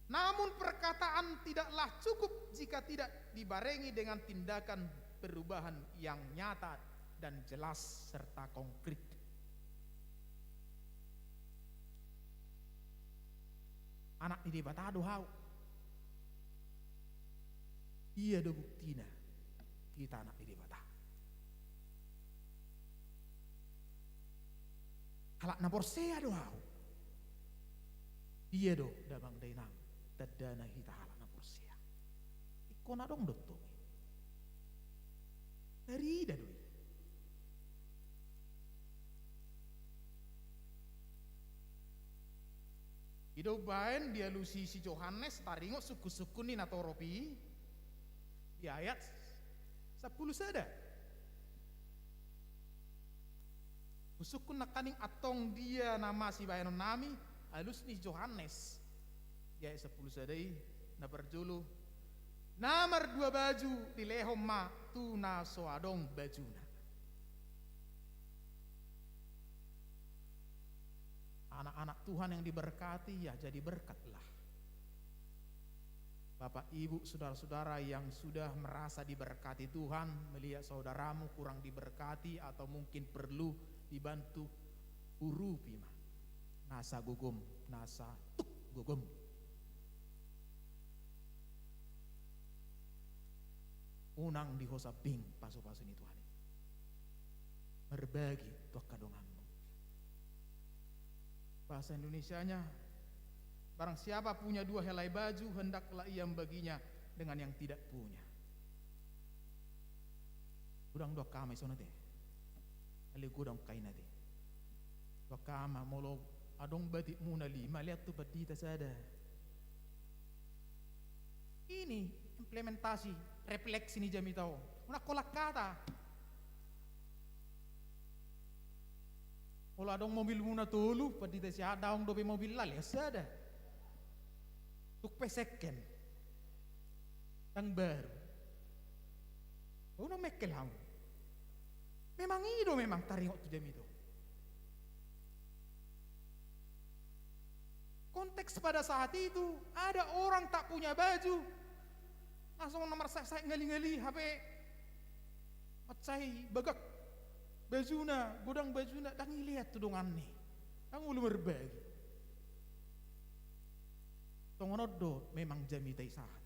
Namun perkataan tidaklah cukup jika tidak dibarengi dengan tindakan perubahan yang nyata dan jelas serta konkret. Anak ini batado hau. Iya do buktina kita anak ini bata. Halak na porsea do hau. Iya do damang dainang. Tadana hita halana porsia ikona dong dotto dari dadoi ido baen dia lusi si Yohanes taringo suku-suku ni natoropi di ayat 10 sada suku nakaning atong dia nama si baenon nami alus ni Yohanes di ayat 10 sadai na berjulu namar 2 baju di lehom ma tuna soadong bajuna. Anak-anak Tuhan yang diberkati ya jadi berkatlah. Bapak Ibu saudara-saudara yang sudah merasa diberkati Tuhan, melihat saudaramu kurang diberkati atau mungkin perlu dibantu urupi ma nasa gugum nasa tuk gugum. Unang dihosabing paso-paso ni Tuhan. Berbagi tuh kadonganmu. Bahasa Indonesianya, barang siapa punya 2 helai baju, hendaklah ia membaginya dengan yang tidak punya. Gudang 2 kama iso nate. Ali gudang kaina te. 2 kama molo adong batik muna 5 lihat tuh badita sada. Ini implementasi refleksi ni jami tao una kolak kata ola dong mobil muna tolu padi te sia daong dobe mobil lali sada tuk peseken tang baru una mekel hang memang ido memang taringot tu jami to konteks pada saat itu ada orang tak punya baju langsung nomor saya ngali-ngali HP macai bagak bajuna gudang bajuna dang lihat tudungan nih dang ulu berbagi tongonodo memang jami tai sahat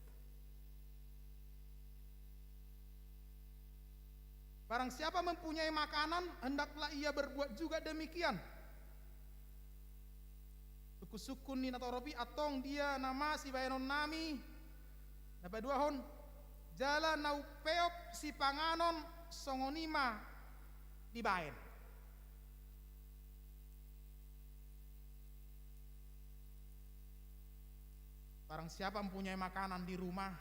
Barang siapa mempunyai makanan, hendaklah ia berbuat juga demikian. Suku-suku ni natoropi atong dia nama si bayanon nami. Dapat dua hon. Jala nau peop si panganon songonima dibaen. Barang siapa mempunyai makanan di rumah,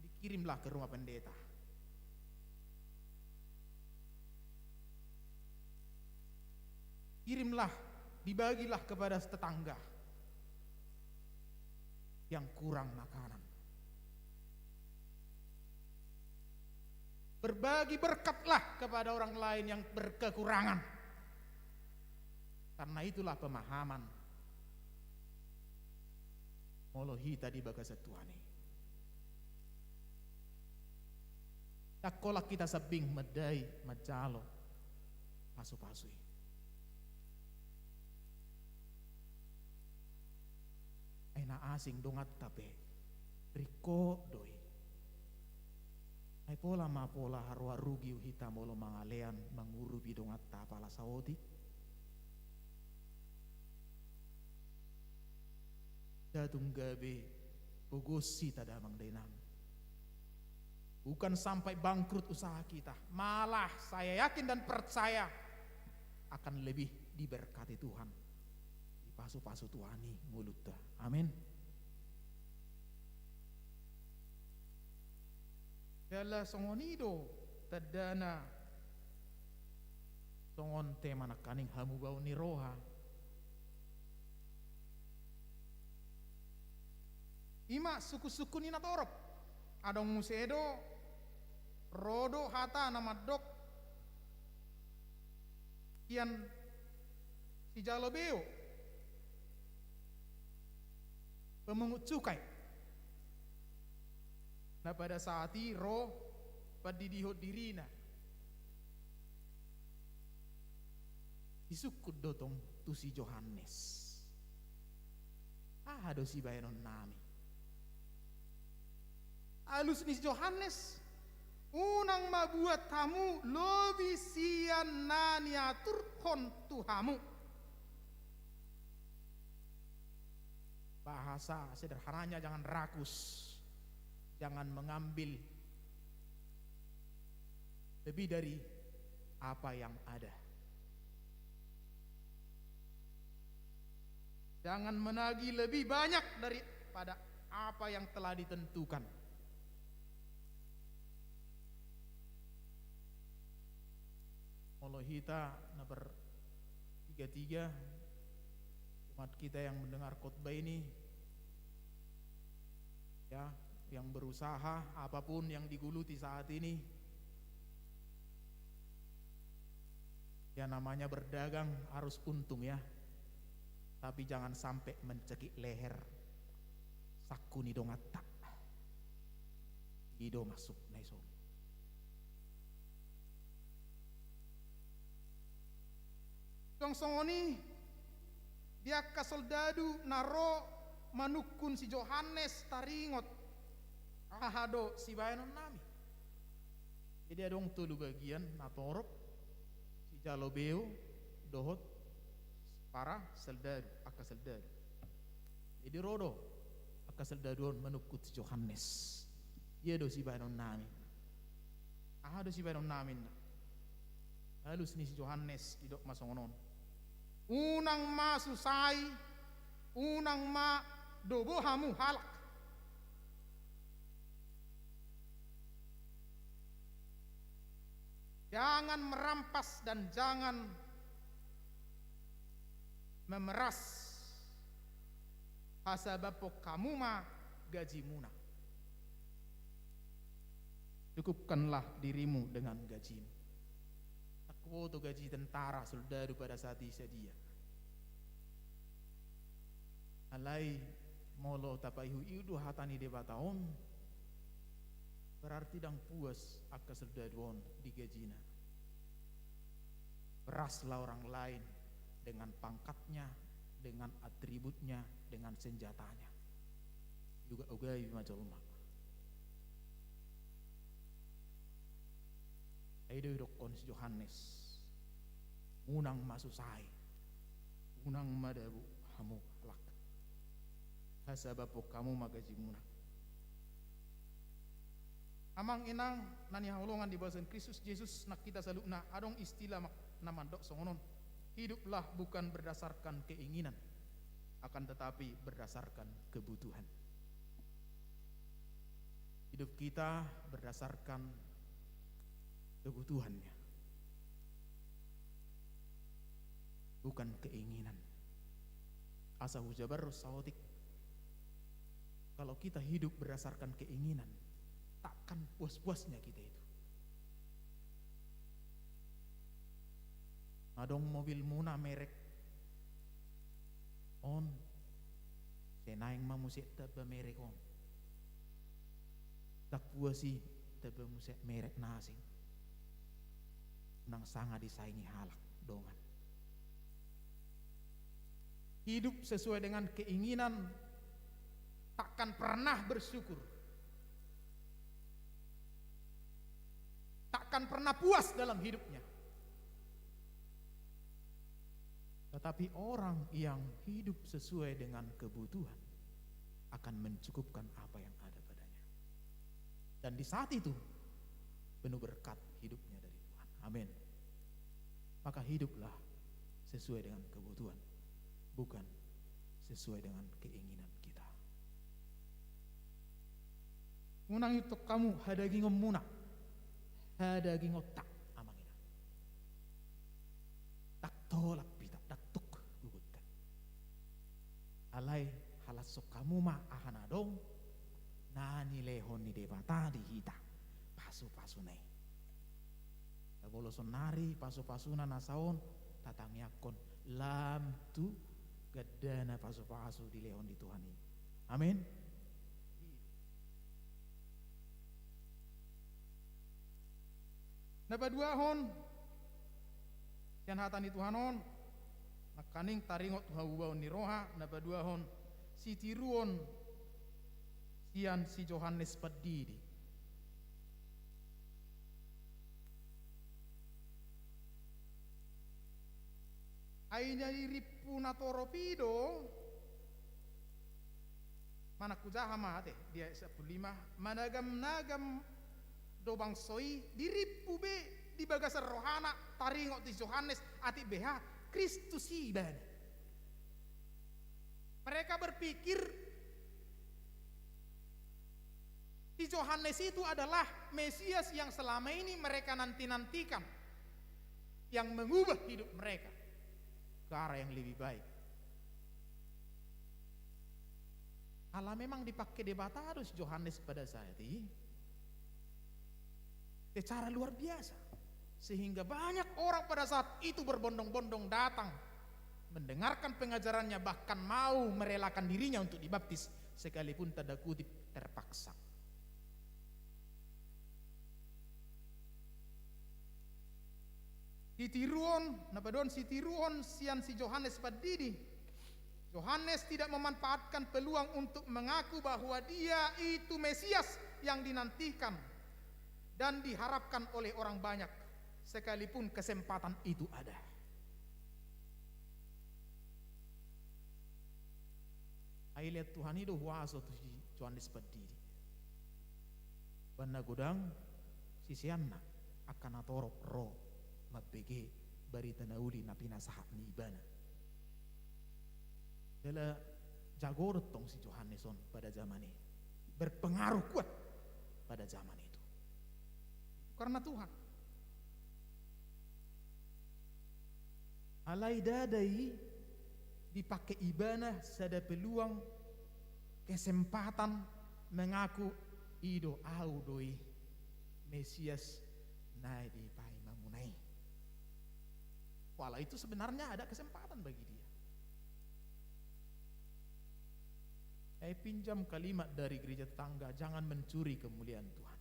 dikirimlah ke rumah pendeta. Kirimlah, dibagilah kepada tetangga yang kurang makanan. Berbagi berkatlah kepada orang lain yang berkekurangan. Karena itulah pemahaman molohi tadi baga satuane. Takolak kita sabing medai majalo pasu-pasui. Aina asing dongat tabe riko doi. Ai pola ma pola harua rugi uhita molo mangalean manguru bidongat ta pala saodi. Datung gabe bogosi tada mang denang. Bukan sampai bangkrut usaha kita, malah saya yakin dan percaya akan lebih diberkati Tuhan. Pasu-pasu Tuhani mulutnya. Amin. Dala songonido tadana songon tema nakaning hamu bau ni roha. Ima suku-suku ni natorop. Adong musedo rodo hata nama dok kian si jalobeo pemungut cukai. Nah pada saat itu roh padidihot dirina disukut dotong tu si Johannes. Do si bayanon nami. Alus ni si Johannes unang mabuat tamu lobi sian naniatur kon tuhamu. Bahasa sederhananya jangan rakus, jangan mengambil lebih dari apa yang ada. Jangan menagih lebih banyak daripada apa yang telah ditentukan. Molohita nomor 33 umat kita yang mendengar khotbah ini, ya, yang berusaha apapun yang diguluti saat ini, ya namanya berdagang harus untung ya, tapi jangan sampai mencekik leher. Sakuni dongatak ido masuk naison. Tong songoni dia ka soldadu naro manukun si Johannes taringot ahado si bayanon nami. Jadi adong tulu bagian natorop si jalobeo dohot para soldadu aka soldadu. Jadi rodo aka soldaduon manukut si Johannes. Dia do si bayanon nami. Ahado si bayanon namin. Halus ni si Johannes idok masongonon. Unang ma susai, unang ma dobo hamu halak. Jangan merampas dan jangan memeras. Hasabapok kamu ma gajimuna. Cukupkanlah dirimu dengan gajimu. Foto gaji tentara soldadu pada saat dia. Alai molo tapaihu idu hatani debataon berarti dang puas aka soldaduon di gajina. Beraslah orang lain dengan pangkatnya, dengan atributnya, dengan senjatanya. Juga ugai majalma. Aido dokon si Yohanes unang masusai unang madabu hamu lak hasabapo kamu magaji munang amang inang nani haulongan di bahasan Kristus Yesus nak kita salukna adong istilah namandok songonon. Hiduplah bukan berdasarkan keinginan akan tetapi berdasarkan kebutuhan. Hidup kita berdasarkan kebutuhannya, bukan keinginan. Asa hujabar sawatik. Kalau kita hidup berdasarkan keinginan, takkan puas-puasnya kita itu. Adong mobil muna merek on senaing mamusik taba merek on tak puasi taba musik merek nasing nang sanga disaingi halak dongan. Hidup sesuai dengan keinginan takkan pernah bersyukur, takkan pernah puas dalam hidupnya. Tetapi orang yang hidup sesuai dengan kebutuhan akan mencukupkan apa yang ada padanya. Dan di saat itu penuh berkat hidupnya dari Tuhan. Amin. Maka hiduplah sesuai dengan kebutuhan, bukan sesuai dengan keinginan kita. Munang itu kamu hadagi ngomuna, hadagi ngotak amangina. Tak tolak alai halasok kamu ma ahanadong nani lehon ni debata di hita pasu-pasu nei taboloson nari pasu-pasu na nasaon tatangyakon lam tu gadana pasu-pasu di lehon di Tuhan ini. Amin. Nabaduahon yan hatan di Tuhanon kaning taringot haubaw ni roha nabaduahon si tiruon sian si Yohanes Padidi ainya iripu na toropido mana kujaha mate dia 15 managam-nagam dobang soi diripu be di bagasar rohana taringot di Yohanes ati BH Kristus iban. Mereka berpikir si Yohanes itu adalah Mesias yang selama ini mereka nanti-nantikan, yang mengubah hidup mereka ke arah yang lebih baik. Allah memang dipakai debatadus Yohanes pada saat ini secara luar biasa. Sehingga banyak orang pada saat itu berbondong-bondong datang mendengarkan pengajarannya, bahkan mau merelakan dirinya untuk dibaptis sekalipun tanda kutip terpaksa. Sitiruon, napadon sitiruon sian si Yohanes Padidi. Yohanes tidak memanfaatkan peluang untuk mengaku bahwa dia itu Mesias yang dinantikan dan diharapkan oleh orang banyak. Sekalipun kesempatan itu ada. Ayat Tuhan itu waso tu Yohanes Padidi. Bana godang sisianna akan atorop ro mabege bari tanauli na pinasahat ni ibana. Dala jagorot tong si Yohaneson pada zaman ini. Berpengaruh kuat pada zaman itu. Karena Tuhan. Alai dadai dipakai ibana sada peluang kesempatan mengaku ido au doi Mesias nai di pai mamunai. Walau itu sebenarnya ada kesempatan bagi dia. Saya pinjam kalimat dari gereja tetangga, jangan mencuri kemuliaan Tuhan.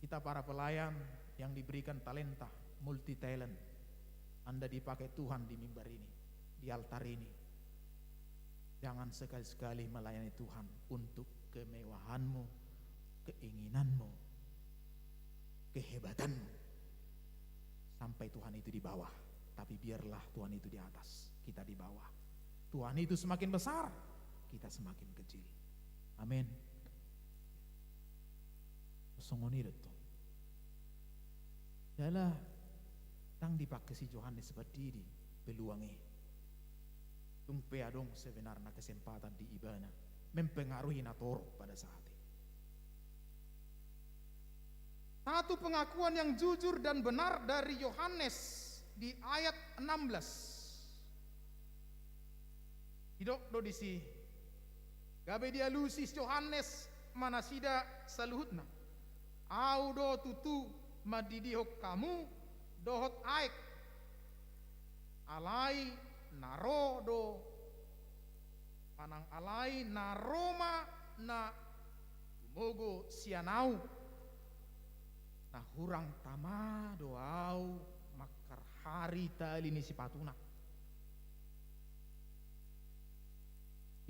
Kita para pelayan yang diberikan talenta multi talent, Anda dipakai Tuhan di mimbar ini, di altar ini. Jangan sekali-sekali melayani Tuhan untuk kemewahanmu, keinginanmu, kehebatanmu. Sampai Tuhan itu di bawah, tapi biarlah Tuhan itu di atas, kita di bawah. Tuhan itu semakin besar, kita semakin kecil. Amin. Songoni itu. Dalam tang dipakai si Yohanes berdiri peluangnya. Tumpe adong sebenarnya kesempatan di ibana mempengaruhi natoro pada saat itu. Satu pengakuan yang jujur dan benar dari Yohanes di ayat 16. Hidok do disi gabe dia lusis Yohanes manasida saluhutna. Au do tutu madidihok kamu dohot aek alai naro do panang alai naroma na mogo sianau na hurang tama doau makar hari tali ni sipatuna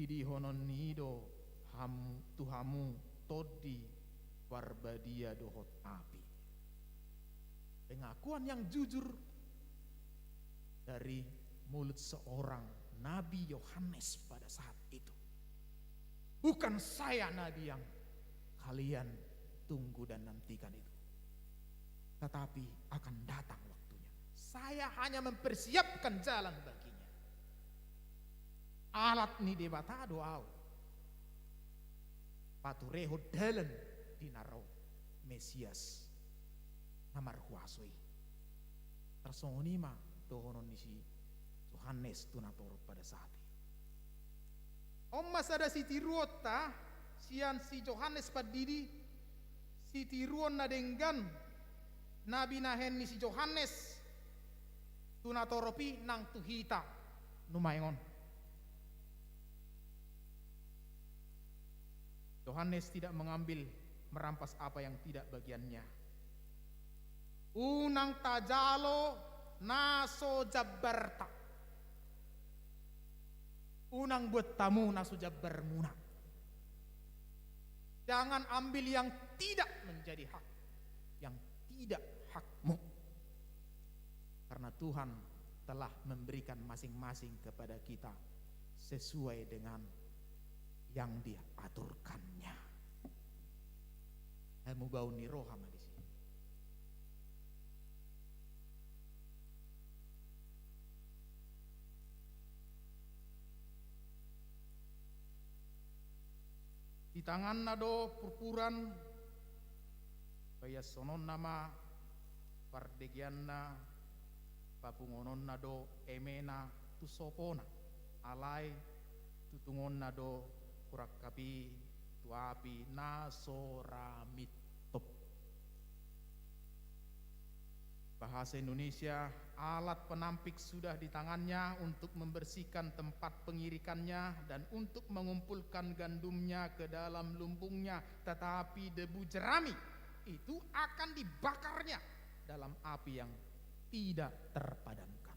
idi honon nido ham tuhamu todi warbadia dohot api. Pengakuan yang jujur dari mulut seorang Nabi Yohanes pada saat itu. Bukan saya nabi yang kalian tunggu dan nantikan itu, tetapi akan datang waktunya. Saya hanya mempersiapkan jalan baginya. Alat ni debata doa patureho dalan dinaro Mesias namar huasoi tersongoni ma dohonon si Yohanes tunatoro pada saat itu. Mas ada si tiruota sian si Yohanes padidi si tiruon na denggan nabi nahen ni si Yohanes tunatoropi nang tuhita numaingon. Yohanes tidak mengambil merampas apa yang tidak bagiannya. Unang tajalo naso jabarta. Unang buat tamu naso jabar muna. Jangan ambil yang tidak menjadi hak, yang tidak hakmu. Karena Tuhan telah memberikan masing-masing kepada kita sesuai dengan yang dia aturkannya. Hamu bau ni rohama di sini. Di tangan nado purpuran kaya sonon nama pardegianna papungonon nado emena tusopona alai tutungon nado kurakapi tuapi nasoramitop. Bahasa Indonesia, alat penampik sudah di tangannya untuk membersihkan tempat pengirikannya dan untuk mengumpulkan gandumnya ke dalam lumbungnya, tetapi debu jerami itu akan dibakarnya dalam api yang tidak terpadamkan.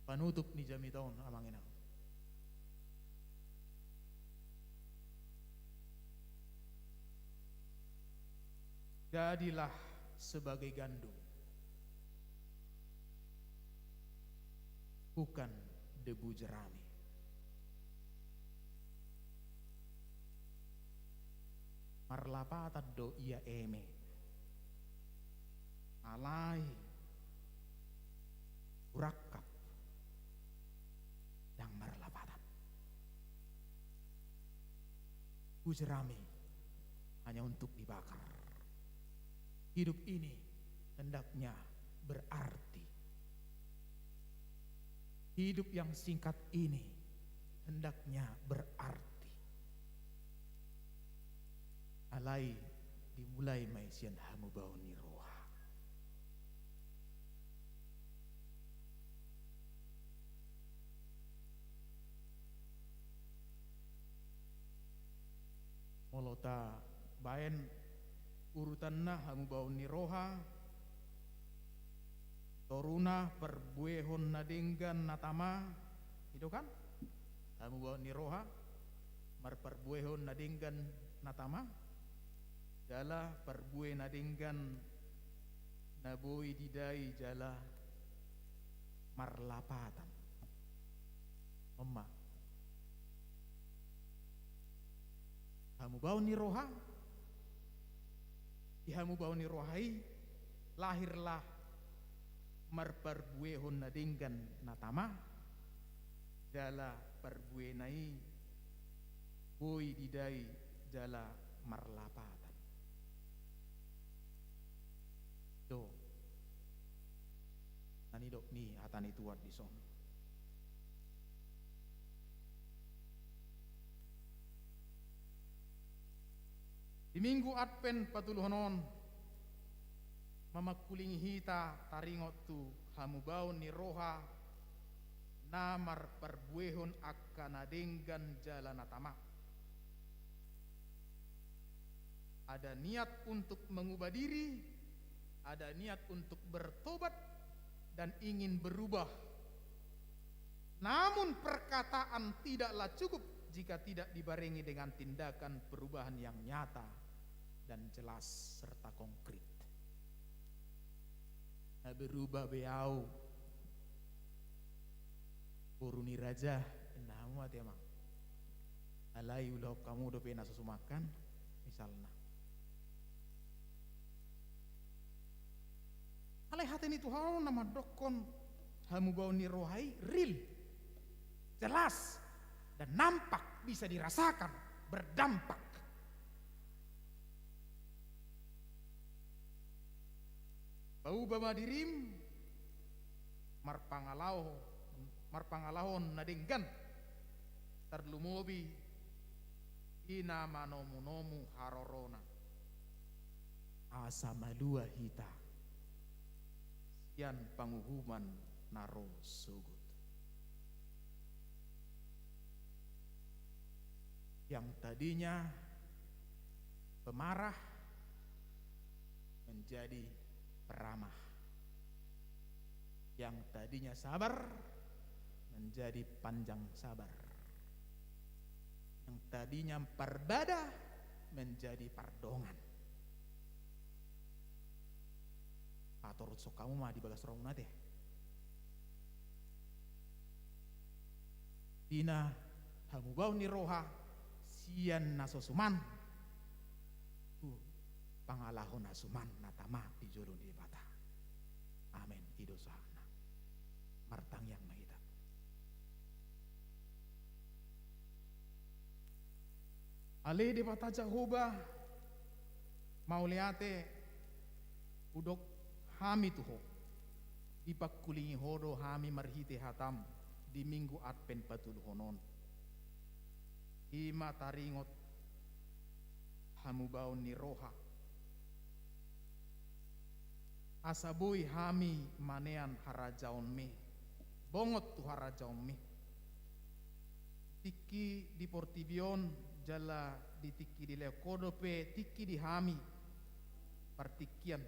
Panutup ni jami taon amangina. Jadilah sebagai gandum, bukan debu jerami. Marlapata do ia eme, alai, urakap, dan marlapatan. Debu jerami hanya untuk dibakar. Hidup ini hendaknya berarti. Hidup yang singkat ini hendaknya berarti. Alai dimulai maisian hamu bauni roha. Molota baen urutanna hamu bauni roha toruna perbuehon nadenggan natama Itu kan? Hamu bau ni roha marperbuehon nadinggan natama jala perbue nadinggan naboi didai jala marlapatan. Oma hamu bau ni roha hamu bau ni rohai lahirlah marperbuehon nadinggan natama jala perbuenai boi didai jala marlapatan. Do nani dok ni hatani tuat di son. Di minggu Advent patuluhonon mamakuling hita taringot tu hamu bau ni roha namar perbuehon akan adenggan jalan atama. Ada niat untuk mengubah diri, ada niat untuk bertobat dan ingin berubah. Namun perkataan tidaklah cukup jika tidak dibarengi dengan tindakan perubahan yang nyata dan jelas serta konkret. Berubah beau Uruni raja namu ati emang alai ulah kamu udah pena susu makan misalnya alai hati ini Tuhan nama dokon hamu bau ni rohai real jelas dan nampak bisa dirasakan berdampak. Bau bama dirim marpangalahon nadinggan terlumubi ina manomu harorona asa malua hita sian panguhuman naro sugut yang tadinya pemarah menjadi peramah, yang tadinya sabar menjadi panjang sabar, yang tadinya parbada menjadi pardongan. Aturut sok kamu mah di bagas rongna teh. Dina hamu bau ni roha sian nasosuman pangalahon nasuman natama di jolon di bata. Amin ido sahana martang yang mahita. Ale di bata Jehovah mau liate udok hami tuho dipakulingi hodo hami marhite hatam di minggu Advent patuluhonon ima taringot hamu bau ni roha asabui hami manean harajaon me bongot tu harajaon me tiki di Portibion jala di tiki di Leokodope tiki di hami partikian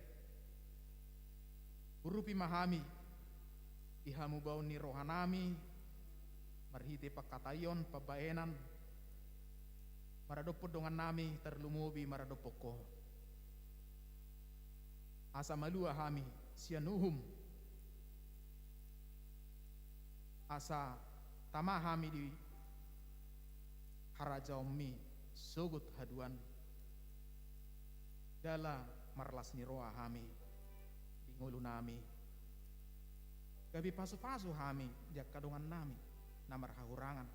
urupi mahami di hamu bau ni rohanami marhite pakatayon pabaenan maradopo dongan nami terlumubi maradopoko asa malua hami sianuhum asa tamah hami di harajaumi sugut haduan dala marlas ni roa hami di ngulu nami gabi pasu-pasu hami jak kadongan nami namar hahurangan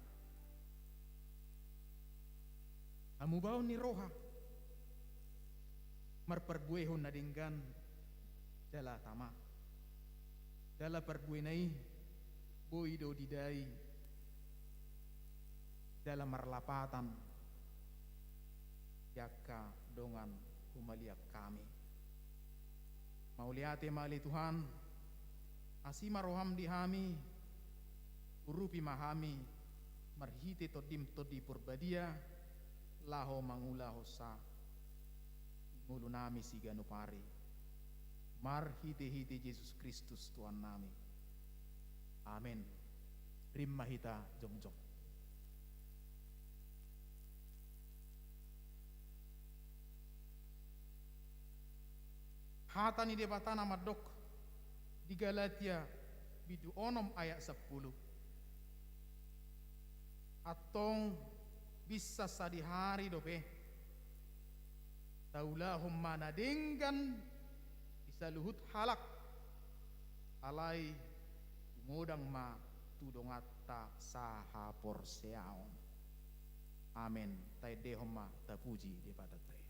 hamu bau ni roha marperbuehon nadinggan dala tama dala perbuenai boido didai dalam marlapatan yaka dongan umaliak kami mau liate mali Tuhan asima roham dihami urupi mahami marhite todim todi purbadia laho mangula hosa ngulu nami siganu pari mar hite Yesus Kristus Tuhan nami amin rimma hita jongjong. Hatani de batana madok di Galatia bidu onom ayat 10. Atong bisa sadi hari dope taulahum manadenggan bisa luhut halak alai mudang ma tudongata saha porseaon. Amen. Tai dehoma tapuji di pada tai.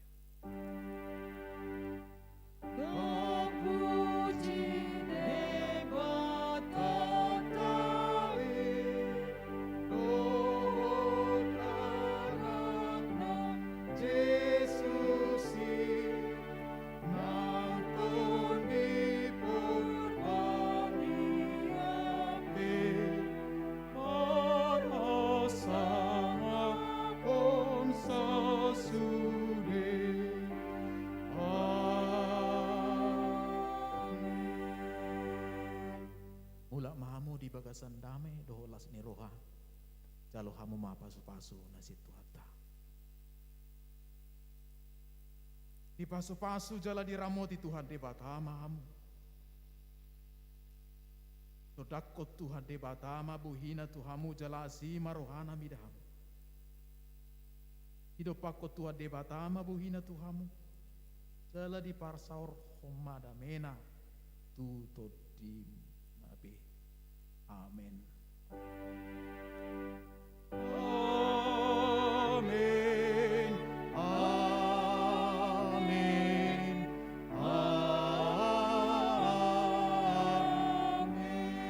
Terpuji debat tatai, Tuhan anaknya Yesus nangkon di purbani api, para sama konsa sure. Mula mahamu di bagasan damai doholas ni roha jalo hamu ma pasu-pasu nasit tuhata di pasu-pasu jala di ramoti Tuhan de batama hamu todakot Tuhan de batama buhina Tuhamu jala asima rohana midahamu hidopakot Tuhan de batama buhina Tuhamu jala di parsaur homada mena tutut di nabi. Amin. Amin. Amin. Amin.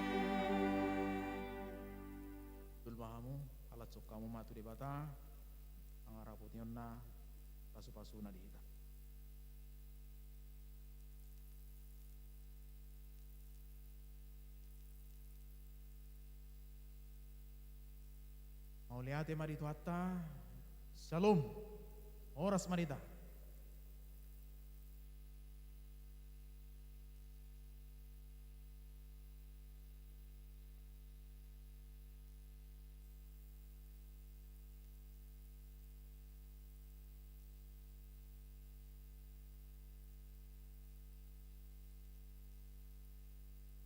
Dulmahamu alat sokamu matu di bata angaraputnya na pasu-pasu na dihita. Mauliate marito hatta, shalom, oras marita.